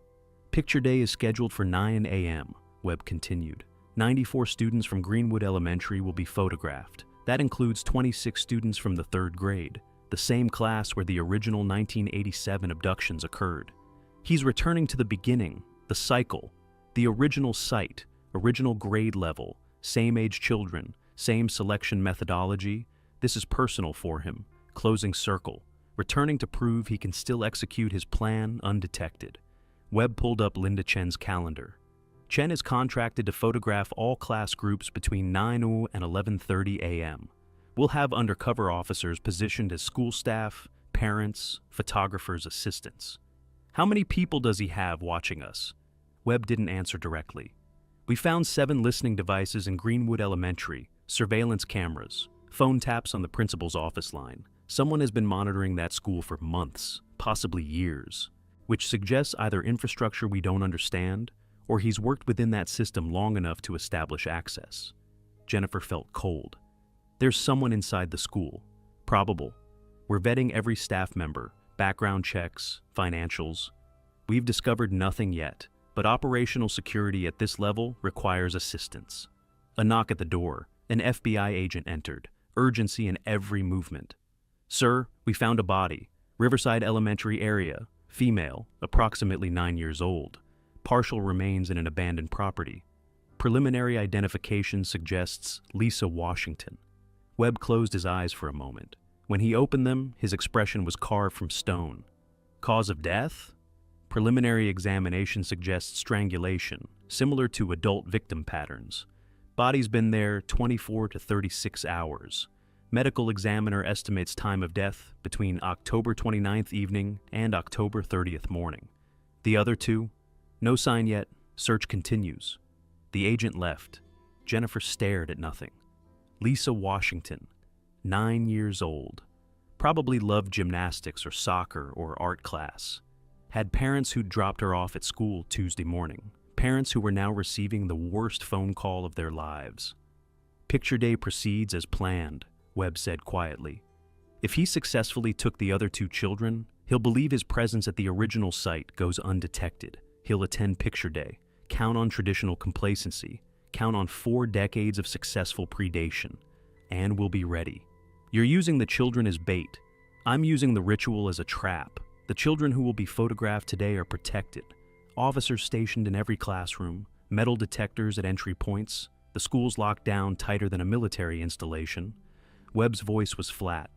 Picture day is scheduled for 9 a.m., Webb continued. 94 students from Greenwood Elementary will be photographed. That includes 26 students from the 3rd grade, the same class where the original 1987 abductions occurred. He's returning to the beginning, the cycle, the original site, original grade level, same age children, same selection methodology. This is personal for him, closing circle, returning to prove he can still execute his plan undetected. Webb pulled up Linda Chen's calendar. Chen is contracted to photograph all class groups between 9 and 11:30 a.m. We'll have undercover officers positioned as school staff, parents, photographers' assistants. How many people does he have watching us? Webb didn't answer directly. We found 7 listening devices in Greenwood Elementary, surveillance cameras, phone taps on the principal's office line. Someone has been monitoring that school for months, possibly years, which suggests either infrastructure we don't understand or he's worked within that system long enough to establish access. Jennifer felt cold. There's someone inside the school. Probable. We're vetting every staff member, background checks, financials. We've discovered nothing yet, but operational security at this level requires assistance. A knock at the door. An FBI agent entered, urgency in every movement. Sir, we found a body. Riverside Elementary area, female, approximately 9 years old. Partial remains in an abandoned property. Preliminary identification suggests Lisa Washington. Webb closed his eyes for a moment. When he opened them, his expression was carved from stone. Cause of death? Preliminary examination suggests strangulation, similar to adult victim patterns. Body's been there 24 to 36 hours. Medical examiner estimates time of death between October 29th evening and October 30th morning. The other two? No sign yet. Search continues. The agent left. Jennifer stared at nothing. Lisa Washington, 9 years old. Probably loved gymnastics or soccer or art class. Had parents who'd dropped her off at school Tuesday morning. Parents who were now receiving the worst phone call of their lives. Picture day proceeds as planned, Webb said quietly. If he successfully took the other two children, he'll believe his presence at the original site goes undetected. He'll attend picture day, count on traditional complacency, count on 4 decades of successful predation, and we'll be ready. You're using the children as bait. I'm using the ritual as a trap. The children who will be photographed today are protected. Officers stationed in every classroom, metal detectors at entry points, the school's locked down tighter than a military installation. Webb's voice was flat.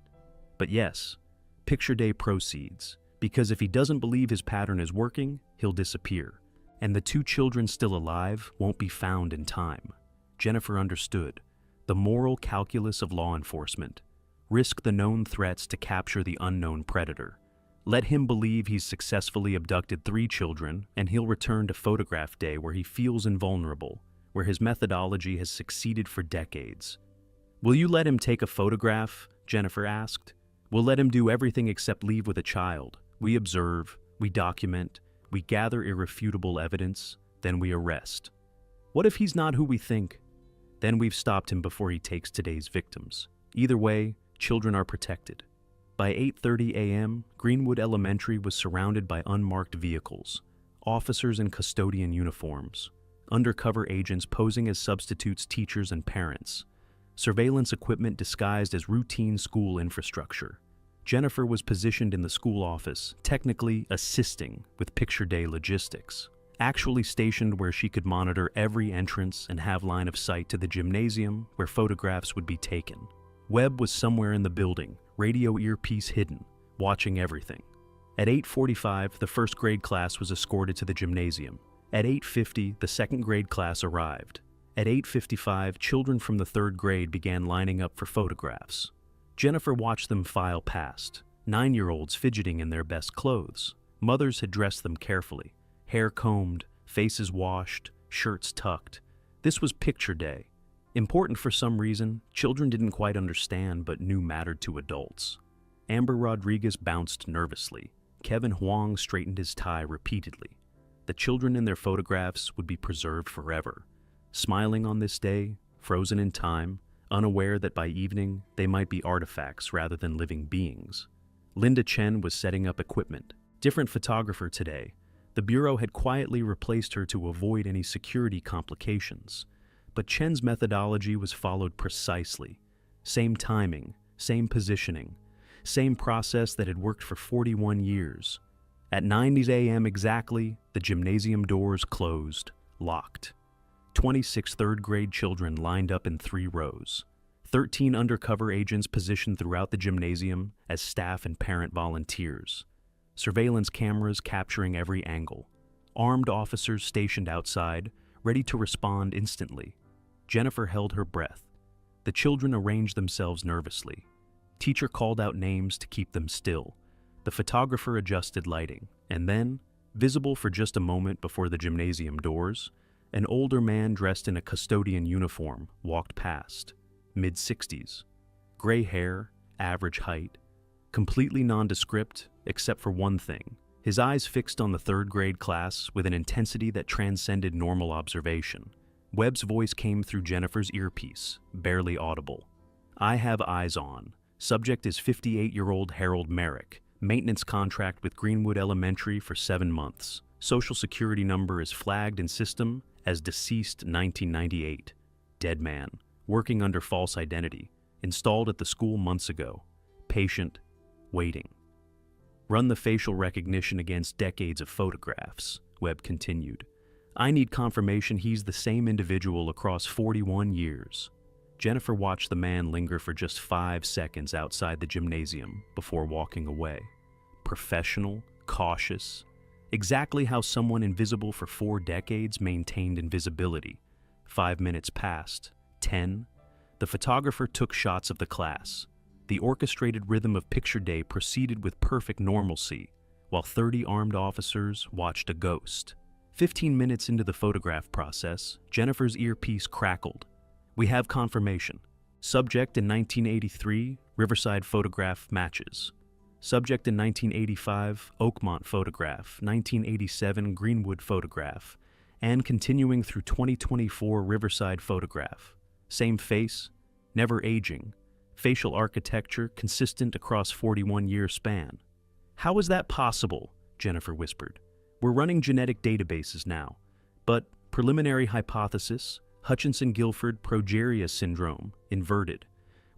But yes, picture day proceeds, because if he doesn't believe his pattern is working, he'll disappear. And the two children still alive won't be found in time. Jennifer understood. The moral calculus of law enforcement. Risk the known threats to capture the unknown predator. Let him believe he's successfully abducted 3 children, and he'll return to photograph day where he feels invulnerable, where his methodology has succeeded for decades. Will you let him take a photograph? Jennifer asked. We'll let him do everything except leave with a child. We observe, we document, we gather irrefutable evidence, then we arrest. What if he's not who we think? Then we've stopped him before he takes today's victims. Either way, children are protected. By 8:30 a.m., Greenwood Elementary was surrounded by unmarked vehicles, officers in custodian uniforms, undercover agents posing as substitutes, teachers, and parents, surveillance equipment disguised as routine school infrastructure. Jennifer was positioned in the school office, technically assisting with picture day logistics, actually stationed where she could monitor every entrance and have line of sight to the gymnasium where photographs would be taken. Webb was somewhere in the building, radio earpiece hidden, watching everything. At 8:45, the first grade class was escorted to the gymnasium. At 8:50, the second grade class arrived. At 8:55, children from the third grade began lining up for photographs. Jennifer watched them file past, 9-year-olds fidgeting in their best clothes. Mothers had dressed them carefully, hair combed, faces washed, shirts tucked. This was picture day. Important for some reason, children didn't quite understand but knew mattered to adults. Amber Rodriguez bounced nervously. Kevin Huang straightened his tie repeatedly. The children in their photographs would be preserved forever, smiling on this day, frozen in time, unaware that by evening they might be artifacts rather than living beings. Linda Chen was setting up equipment. Different photographer today. The Bureau had quietly replaced her to avoid any security complications. But Chen's methodology was followed precisely. Same timing, same positioning, same process that had worked for 41 years. At 9 a.m. exactly, the gymnasium doors closed, locked. 26 third-grade children lined up in 3 rows. 13 undercover agents positioned throughout the gymnasium as staff and parent volunteers. Surveillance cameras capturing every angle. Armed officers stationed outside, ready to respond instantly. Jennifer held her breath. The children arranged themselves nervously. Teacher called out names to keep them still. The photographer adjusted lighting, and then, visible for just a moment before the gymnasium doors, an older man dressed in a custodian uniform walked past, mid-60s. Gray hair, average height, completely nondescript except for one thing, his eyes fixed on the third-grade class with an intensity that transcended normal observation. Webb's voice came through Jennifer's earpiece, barely audible. "I have eyes on. Subject is 58-year-old Harold Merrick. Maintenance contract with Greenwood Elementary for 7 months. Social security number is flagged in system as deceased 1998. Dead man. Working under false identity. Installed at the school months ago. Patient. Waiting. Run the facial recognition against decades of photographs," Webb continued. "I need confirmation he's the same individual across 41 years. Jennifer watched the man linger for just 5 seconds outside the gymnasium before walking away. Professional, cautious, exactly how someone invisible for 4 decades maintained invisibility. 5 minutes passed. 10. The photographer took shots of the class. The orchestrated rhythm of picture day proceeded with perfect normalcy, while 30 armed officers watched a ghost. 15 minutes into the photograph process, Jennifer's earpiece crackled. "We have confirmation. Subject in 1983, Riverside photograph matches. Subject in 1985, Oakmont photograph, 1987, Greenwood photograph, and continuing through 2024, Riverside photograph. Same face, never aging. Facial architecture consistent across 41-year span." "How is that possible?" Jennifer whispered. "We're running genetic databases now, but preliminary hypothesis, Hutchinson-Gilford progeria syndrome, inverted.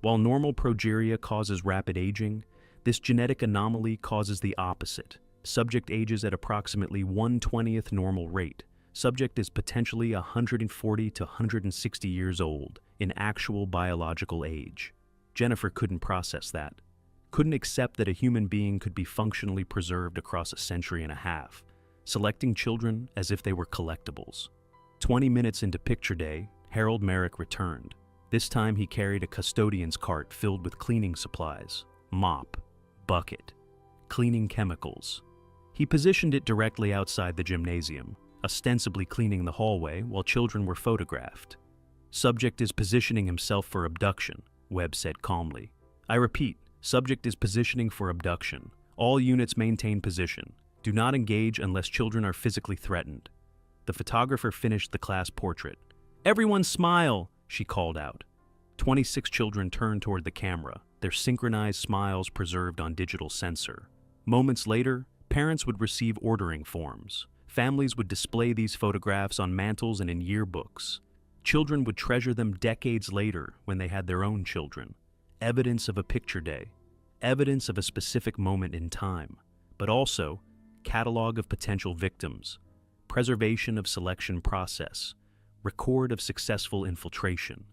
While normal progeria causes rapid aging, this genetic anomaly causes the opposite. Subject ages at approximately 1/20th normal rate. Subject is potentially 140 to 160 years old in actual biological age." Jennifer couldn't process that. Couldn't accept that a human being could be functionally preserved across a century and a half, selecting children as if they were collectibles. 20 minutes into picture day, Harold Merrick returned. This time he carried a custodian's cart filled with cleaning supplies, mop, bucket, cleaning chemicals. He positioned it directly outside the gymnasium, ostensibly cleaning the hallway while children were photographed. "Subject is positioning himself for abduction," Webb said calmly. "I repeat, subject is positioning for abduction. All units maintain position. Do not engage unless children are physically threatened." The photographer finished the class portrait. "Everyone smile," she called out. 26 children turned toward the camera, their synchronized smiles preserved on digital sensor. Moments later, parents would receive ordering forms. Families would display these photographs on mantles and in yearbooks. Children would treasure them decades later when they had their own children. Evidence of a picture day. Evidence of a specific moment in time. But also, catalog of potential victims. Preservation of selection process. Record of successful infiltration.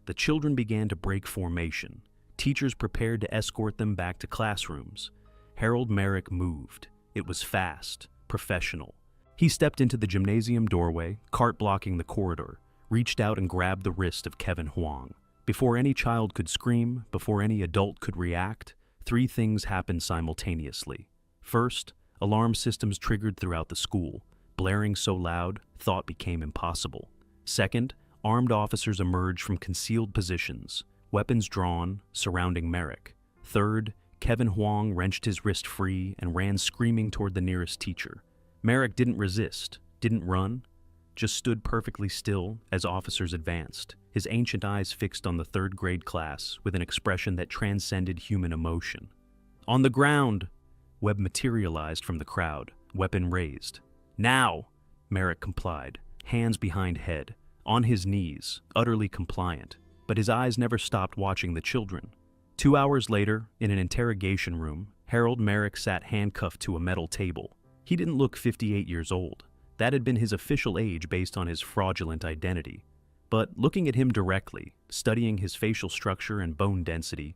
The children began to break formation. Teachers prepared to escort them back to classrooms. Harold Merrick moved. It was fast, professional. He stepped into the gymnasium doorway, cart blocking the corridor, reached out and grabbed the wrist of Kevin Huang. Before any child could scream, before any adult could react, 3 things happened simultaneously. First, alarm systems triggered throughout the school, blaring so loud, thought became impossible. Second, armed officers emerged from concealed positions, weapons drawn, surrounding Merrick. Third, Kevin Huang wrenched his wrist free and ran screaming toward the nearest teacher. Merrick didn't resist, didn't run, just stood perfectly still as officers advanced, his ancient eyes fixed on the third-grade class with an expression that transcended human emotion. "On the ground!" Webb materialized from the crowd, weapon raised. "Now!" Merrick complied, hands behind head, on his knees, utterly compliant, but his eyes never stopped watching the children. 2 hours later, in an interrogation room, Harold Merrick sat handcuffed to a metal table. He didn't look 58 years old. That had been his official age based on his fraudulent identity. But looking at him directly, studying his facial structure and bone density,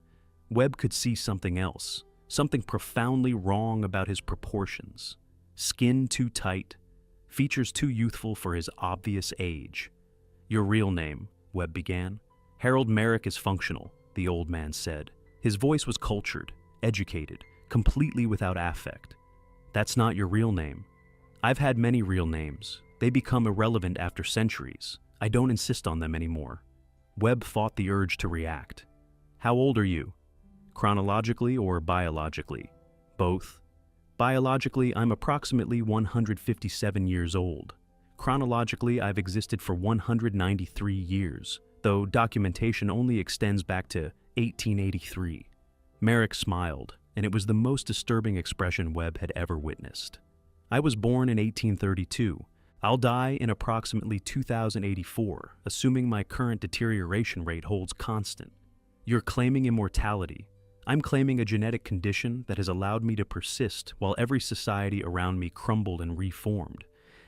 Webb could see something else, something profoundly wrong about his proportions. Skin too tight, features too youthful for his obvious age. "Your real name," Webb began. "Harold Merrick is functional," the old man said. His voice was cultured, educated, completely without affect. "That's not your real name. I've had many real names. They become irrelevant after centuries. I don't insist on them anymore." Webb fought the urge to react. "How old are you? Chronologically or biologically?" "Both." Biologically, I'm approximately 157 years old. Chronologically, I've existed for 193 years, though documentation only extends back to 1883. Merrick smiled, and it was the most disturbing expression Webb had ever witnessed. I was born in 1832. I'll die in approximately 2084, assuming my current deterioration rate holds constant. You're claiming immortality. I'm claiming a genetic condition that has allowed me to persist while every society around me crumbled and reformed.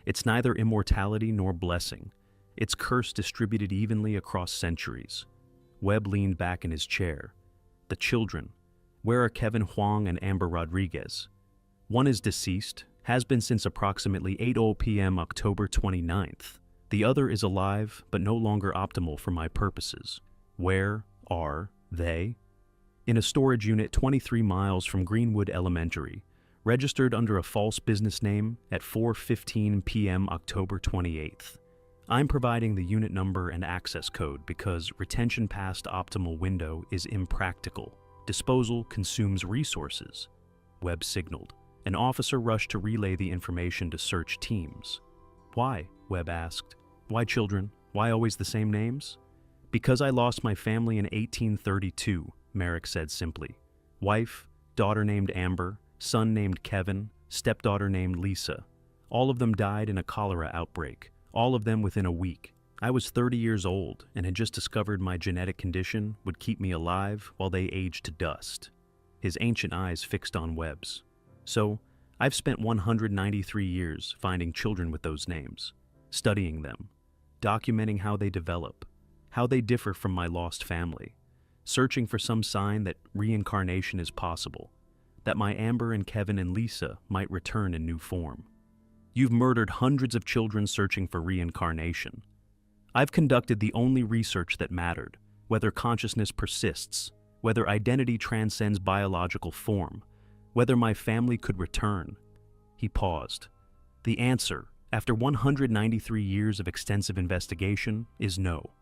It's neither immortality nor blessing. It's curse distributed evenly across centuries. Webb leaned back in his chair. The children. Where are Kevin Huang and Amber Rodriguez? One is deceased, has been since approximately 8:00 p.m. October 29th. The other is alive, but no longer optimal for my purposes. Where are they? In a storage unit 23 miles from Greenwood Elementary, registered under a false business name at 4:15 p.m. October 28th. I'm providing the unit number and access code because retention past optimal window is impractical. Disposal consumes resources. Webb signaled. An officer rushed to relay the information to search teams. Why? Webb asked. Why children? Why always the same names? Because I lost my family in 1832, Merrick said simply. Wife, daughter named Amber, son named Kevin, stepdaughter named Lisa. All of them died in a cholera outbreak, all of them within a week. I was 30 years old and had just discovered my genetic condition would keep me alive while they aged to dust. His ancient eyes fixed on Webb's. So, I've spent 193 years finding children with those names, studying them, documenting how they develop, how they differ from my lost family, searching for some sign that reincarnation is possible, that my Amber and Kevin and Lisa might return in new form. You've murdered hundreds of children searching for reincarnation. I've conducted the only research that mattered, whether consciousness persists, whether identity transcends biological form, whether my family could return. He paused. The answer, after 193 years of extensive investigation, is no.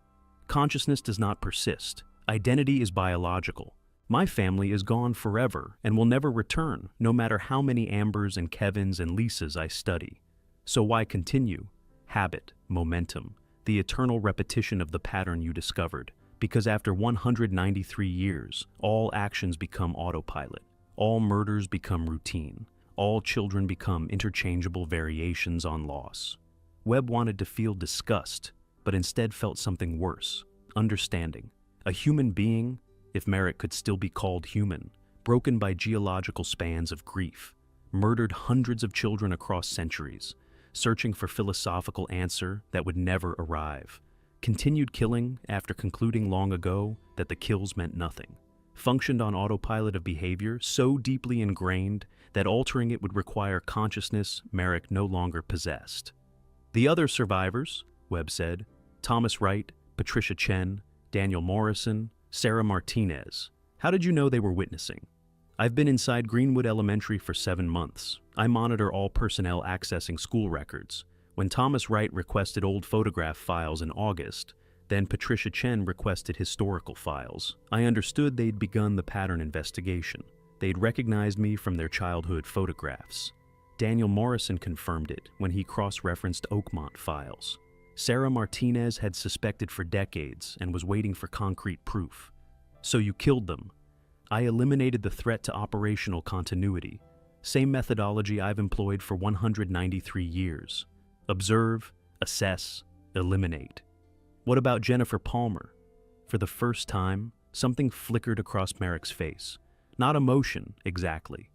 Consciousness does not persist. Identity is biological. My family is gone forever and will never return, no matter how many Ambers and Kevins and Lisas I study. So why continue? Habit, momentum, the eternal repetition of the pattern you discovered. Because after 193 years, all actions become autopilot. All murders become routine. All children become interchangeable variations on loss. Webb wanted to feel disgust, but instead felt something worse, understanding. A human being, if Merrick could still be called human, broken by geological spans of grief, murdered hundreds of children across centuries, searching for philosophical answer that would never arrive, continued killing after concluding long ago that the kills meant nothing, functioned on autopilot of behavior so deeply ingrained that altering it would require consciousness Merrick no longer possessed. The other survivors, Webb said, Thomas Wright, Patricia Chen, Daniel Morrison, Sarah Martinez. How did you know they were witnessing? I've been inside Greenwood Elementary for 7 months. I monitor all personnel accessing school records. When Thomas Wright requested old photograph files in August, then Patricia Chen requested historical files. I understood they'd begun the pattern investigation. They'd recognized me from their childhood photographs. Daniel Morrison confirmed it when he cross-referenced Oakmont files. Sarah Martinez had suspected for decades and was waiting for concrete proof. So you killed them. I eliminated the threat to operational continuity. Same methodology I've employed for 193 years. Observe, assess, eliminate. What about Jennifer Palmer? For the first time, something flickered across Merrick's face. Not emotion, exactly.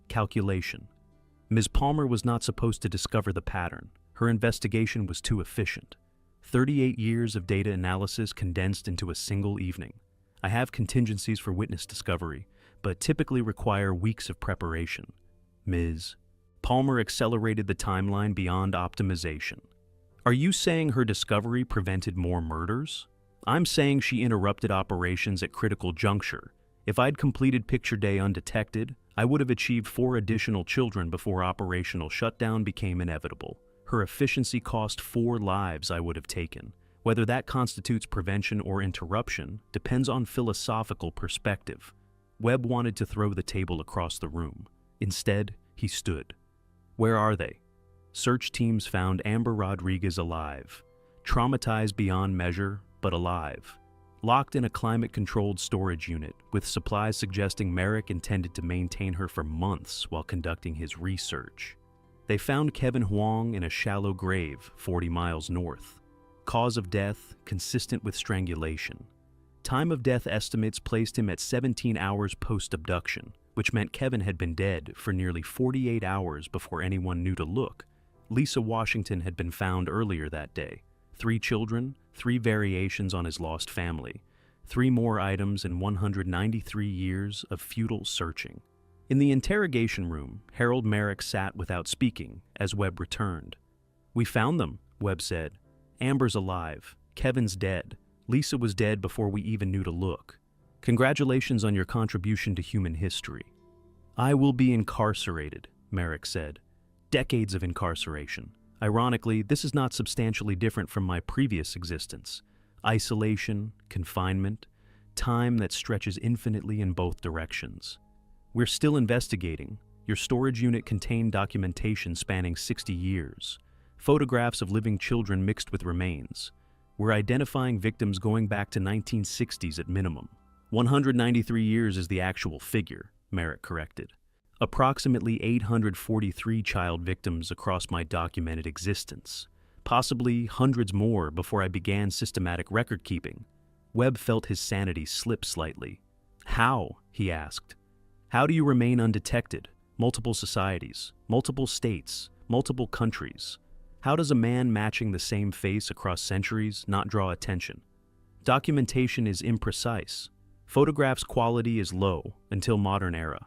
Calculation. Ms. Palmer was not supposed to discover the pattern. Her investigation was too efficient. 38 years of data analysis condensed into a single evening. I have contingencies for witness discovery, but typically require weeks of preparation. Ms. Palmer accelerated the timeline beyond optimization. Are you saying her discovery prevented more murders? I'm saying she interrupted operations at critical juncture. If I'd completed picture day undetected, I would have achieved 4 additional children before operational shutdown became inevitable. Her efficiency cost 4 lives I would have taken. Whether that constitutes prevention or interruption depends on philosophical perspective. Webb wanted to throw the table across the room. Instead, He stood. Where are they? Search teams found Amber Rodriguez alive, traumatized beyond measure, but alive, locked in a climate-controlled storage unit, with supplies suggesting Merrick intended to maintain her for months while conducting his research. They found Kevin Huang in a shallow grave 40 miles north. Cause of death, consistent with strangulation. Time of death estimates placed him at 17 hours post-abduction, which meant Kevin had been dead for nearly 48 hours before anyone knew to look. Lisa Washington had been found earlier that day. 3 children, 3 variations on his lost family, 3 more items in 193 years of futile searching. In the interrogation room, Harold Merrick sat without speaking as Webb returned. "We found them," Webb said. "Amber's alive. Kevin's dead. Lisa was dead before we even knew to look. Congratulations on your contribution to human history." "I will be incarcerated," Merrick said. "Decades of incarceration. Ironically, this is not substantially different from my previous existence. Isolation, confinement, time that stretches infinitely in both directions. We're still investigating. Your storage unit contained documentation spanning 60 years. Photographs of living children mixed with remains. We're identifying victims going back to 1960s at minimum. 193 years is the actual figure," Merrick corrected. "Approximately 843 child victims across my documented existence. Possibly hundreds more before I began systematic record keeping." Webb felt his sanity slip slightly. "How?" he asked. "How do you remain undetected? Multiple societies, multiple states, multiple countries. How does a man matching the same face across centuries not draw attention? Documentation is imprecise. Photographs' quality is low until modern era.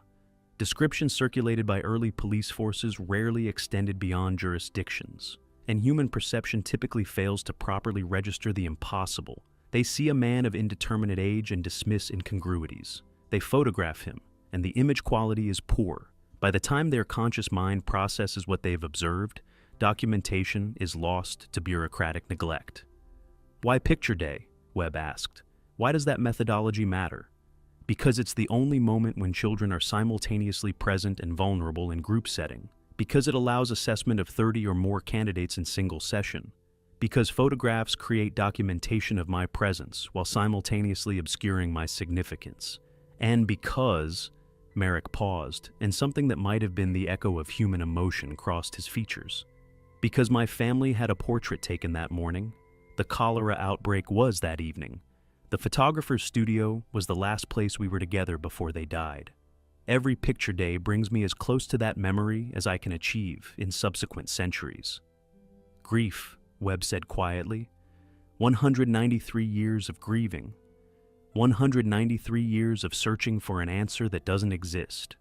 Descriptions circulated by early police forces rarely extended beyond jurisdictions, and human perception typically fails to properly register the impossible. They see a man of indeterminate age and dismiss incongruities. They photograph him, and the image quality is poor. By the time their conscious mind processes what they've observed, documentation is lost to bureaucratic neglect." "Why Picture Day?" Webb asked. "Why does that methodology matter?" "Because it's the only moment when children are simultaneously present and vulnerable in group setting. Because it allows assessment of 30 or more candidates in single session. Because photographs create documentation of my presence while simultaneously obscuring my significance. And because..." Merrick paused, and something that might have been the echo of human emotion crossed his features. "Because my family had a portrait taken that morning. The cholera outbreak was that evening. The photographer's studio was the last place we were together before they died. Every picture day brings me as close to that memory as I can achieve in subsequent centuries." "Grief," Webb said quietly. 193 years of grieving. 193 years of searching for an answer that doesn't exist.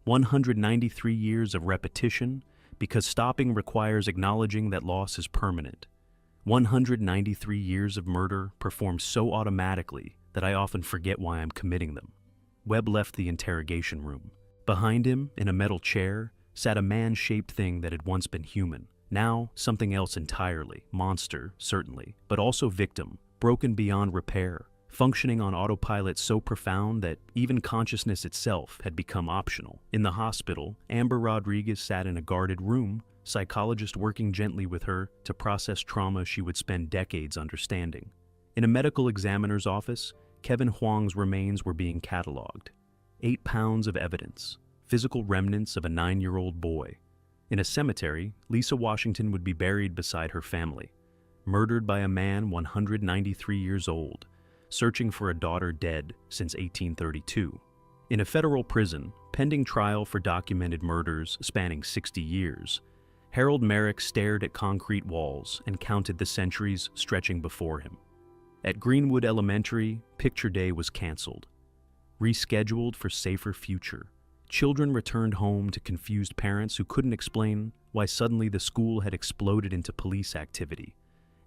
193 years of repetition, because stopping requires acknowledging that loss is permanent. 193 years of murder performed so automatically that I often forget why I'm committing them." Webb left the interrogation room. Behind him, in a metal chair, sat a man-shaped thing that had once been human. Now, something else entirely. Monster, certainly, but also victim, broken beyond repair, functioning on autopilot so profound that even consciousness itself had become optional. In the hospital, Amber Rodriguez sat in a guarded room, psychologist working gently with her to process trauma she would spend decades understanding. In a medical examiner's office, Kevin Huang's remains were being cataloged. 8 pounds of evidence, physical remnants of a 9-year-old boy. In a cemetery, Lisa Washington would be buried beside her family, murdered by a man 193 years old, searching for a daughter dead since 1832. In a federal prison, pending trial for documented murders spanning 60 years, Harold Merrick stared at concrete walls and counted the centuries stretching before him. At Greenwood Elementary, Picture Day was canceled. Rescheduled for safer future. Children returned home to confused parents who couldn't explain why suddenly the school had exploded into police activity.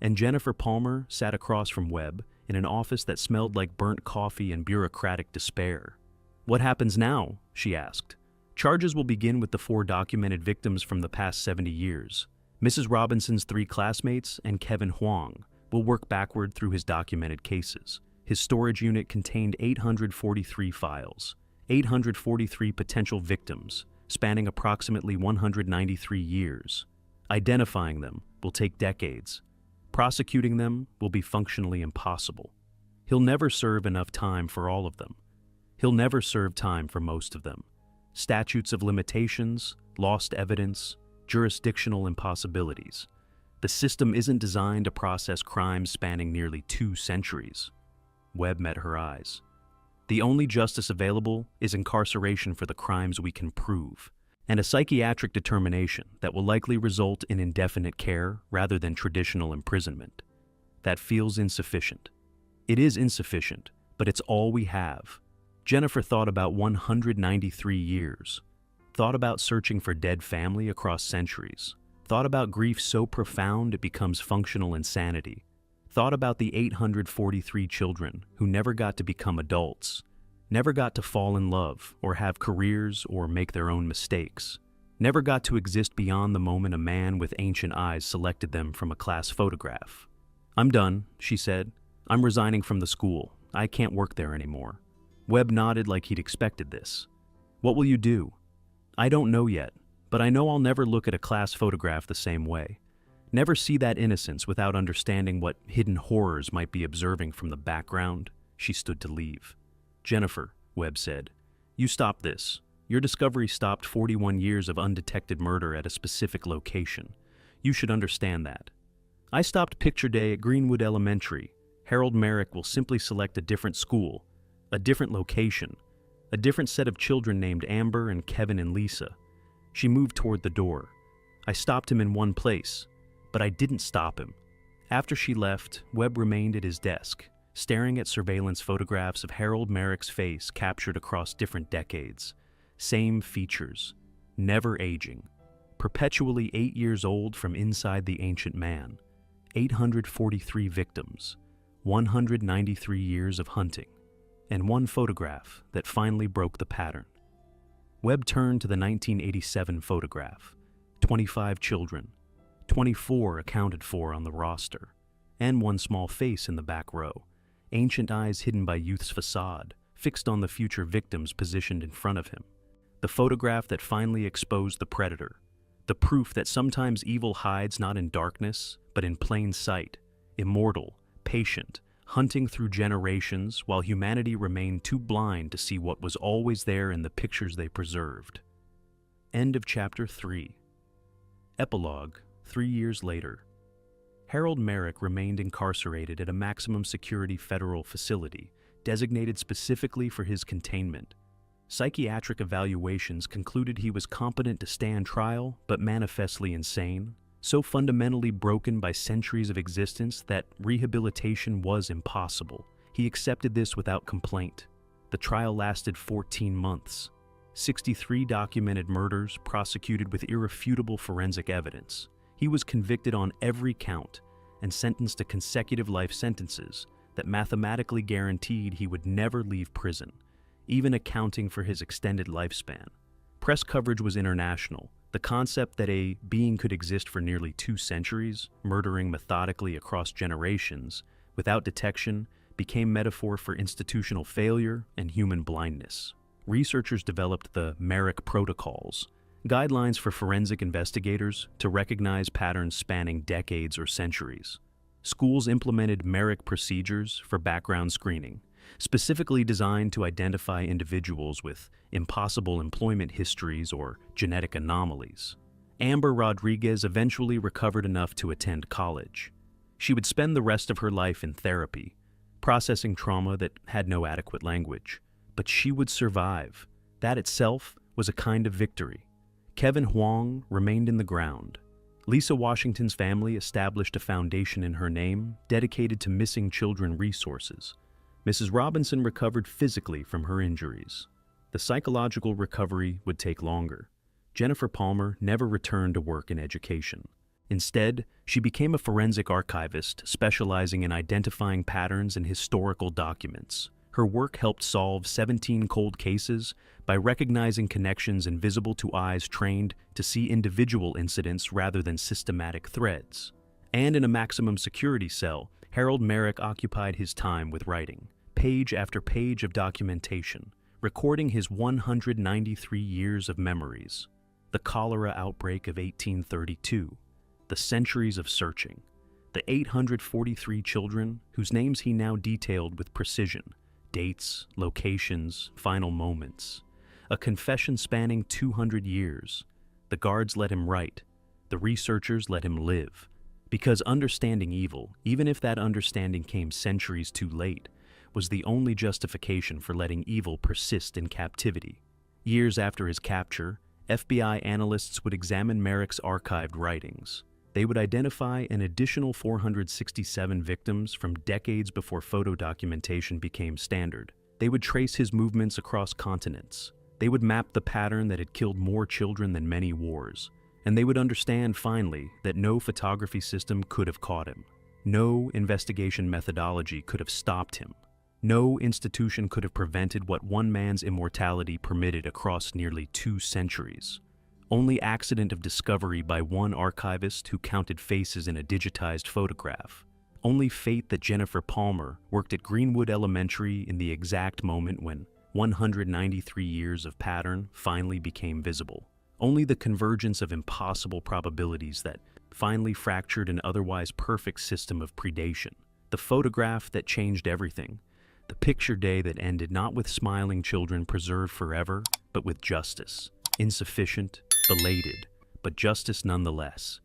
And Jennifer Palmer sat across from Webb in an office that smelled like burnt coffee and bureaucratic despair. "What happens now?" she asked. "Charges will begin with the 4 documented victims from the past 70 years. Mrs. Robinson's 3 classmates and Kevin Huang will work backward through his documented cases. His storage unit contained 843 files, 843 potential victims, spanning approximately 193 years. Identifying them will take decades. Prosecuting them will be functionally impossible. He'll never serve enough time for all of them. He'll never serve time for most of them. Statutes of limitations, lost evidence, jurisdictional impossibilities. The system isn't designed to process crimes spanning nearly 2 centuries. Webb met her eyes. The only justice available is incarceration for the crimes we can prove, and a psychiatric determination that will likely result in indefinite care rather than traditional imprisonment. That feels insufficient. It is insufficient, but it's all we have. Jennifer thought about 193 years, thought about searching for dead family across centuries, thought about grief so profound it becomes functional insanity, thought about the 843 children who never got to become adults, never got to fall in love or have careers or make their own mistakes, never got to exist beyond the moment a man with ancient eyes selected them from a class photograph. "I'm done," she said. "I'm resigning from the school. I can't work there anymore." Webb nodded like he'd expected this. "What will you do?" "I don't know yet, but I know I'll never look at a class photograph the same way. Never see that innocence without understanding what hidden horrors might be observing from the background." She stood to leave. "Jennifer," Webb said, "you stopped this. Your discovery stopped 41 years of undetected murder at a specific location. You should understand that. I stopped picture day at Greenwood Elementary. Harold Merrick will simply select a different school, a different location, a different set of children named Amber and Kevin and Lisa." She moved toward the door. "I stopped him in one place, but I didn't stop him." After she left, Webb remained at his desk, staring at surveillance photographs of Harold Merrick's face captured across different decades. Same features, never aging, perpetually 8 years old from inside the ancient man. 843 victims, 193 years of hunting, and one photograph that finally broke the pattern. Webb turned to the 1987 photograph. 25 children, 24 accounted for on the roster, and one small face in the back row, ancient eyes hidden by youth's facade, fixed on the future victims positioned in front of him. The photograph that finally exposed the predator, the proof that sometimes evil hides not in darkness, but in plain sight, immortal, patient, hunting through generations while humanity remained too blind to see what was always there in the pictures they preserved. End of Chapter 3. Epilogue, 3 years later. Harold Merrick remained incarcerated at a maximum security federal facility, designated specifically for his containment. Psychiatric evaluations concluded he was competent to stand trial, but manifestly insane, so fundamentally broken by centuries of existence that rehabilitation was impossible. He accepted this without complaint. The trial lasted 14 months. 63 documented murders prosecuted with irrefutable forensic evidence. He was convicted on every count and sentenced to consecutive life sentences that mathematically guaranteed he would never leave prison, even accounting for his extended lifespan. Press coverage was international. The concept that a being could exist for nearly 2 centuries, murdering methodically across generations, without detection, became metaphor for institutional failure and human blindness. Researchers developed the Merrick Protocols, guidelines for forensic investigators to recognize patterns spanning decades or centuries. Schools implemented Merrick procedures for background screening, specifically designed to identify individuals with impossible employment histories or genetic anomalies. Amber Rodriguez eventually recovered enough to attend college. She would spend the rest of her life in therapy, processing trauma that had no adequate language. But she would survive. That itself was a kind of victory. Kevin Huang remained in the ground. Lisa Washington's family established a foundation in her name dedicated to missing children resources. Mrs. Robinson recovered physically from her injuries. The psychological recovery would take longer. Jennifer Palmer never returned to work in education. Instead, she became a forensic archivist specializing in identifying patterns in historical documents. Her work helped solve 17 cold cases by recognizing connections invisible to eyes trained to see individual incidents rather than systematic threads. And in a maximum security cell, Harold Merrick occupied his time with writing, page after page of documentation, recording his 193 years of memories, the cholera outbreak of 1832, the centuries of searching, the 843 children whose names he now detailed with precision, dates, locations, final moments, a confession spanning 200 years. The guards let him write, the researchers let him live, because understanding evil, even if that understanding came centuries too late, was the only justification for letting evil persist in captivity. Years after his capture, FBI analysts would examine Merrick's archived writings. They would identify an additional 467 victims from decades before photo documentation became standard. They would trace his movements across continents. They would map the pattern that had killed more children than many wars. And they would understand finally that no photography system could have caught him. No investigation methodology could have stopped him. No institution could have prevented what one man's immortality permitted across nearly 2 centuries. Only accident of discovery by one archivist who counted faces in a digitized photograph. Only fate that Jennifer Palmer worked at Greenwood Elementary in the exact moment when 193 years of pattern finally became visible. Only the convergence of impossible probabilities that finally fractured an otherwise perfect system of predation. The photograph that changed everything. The picture day that ended not with smiling children preserved forever, but with justice. Insufficient, belated, but justice nonetheless.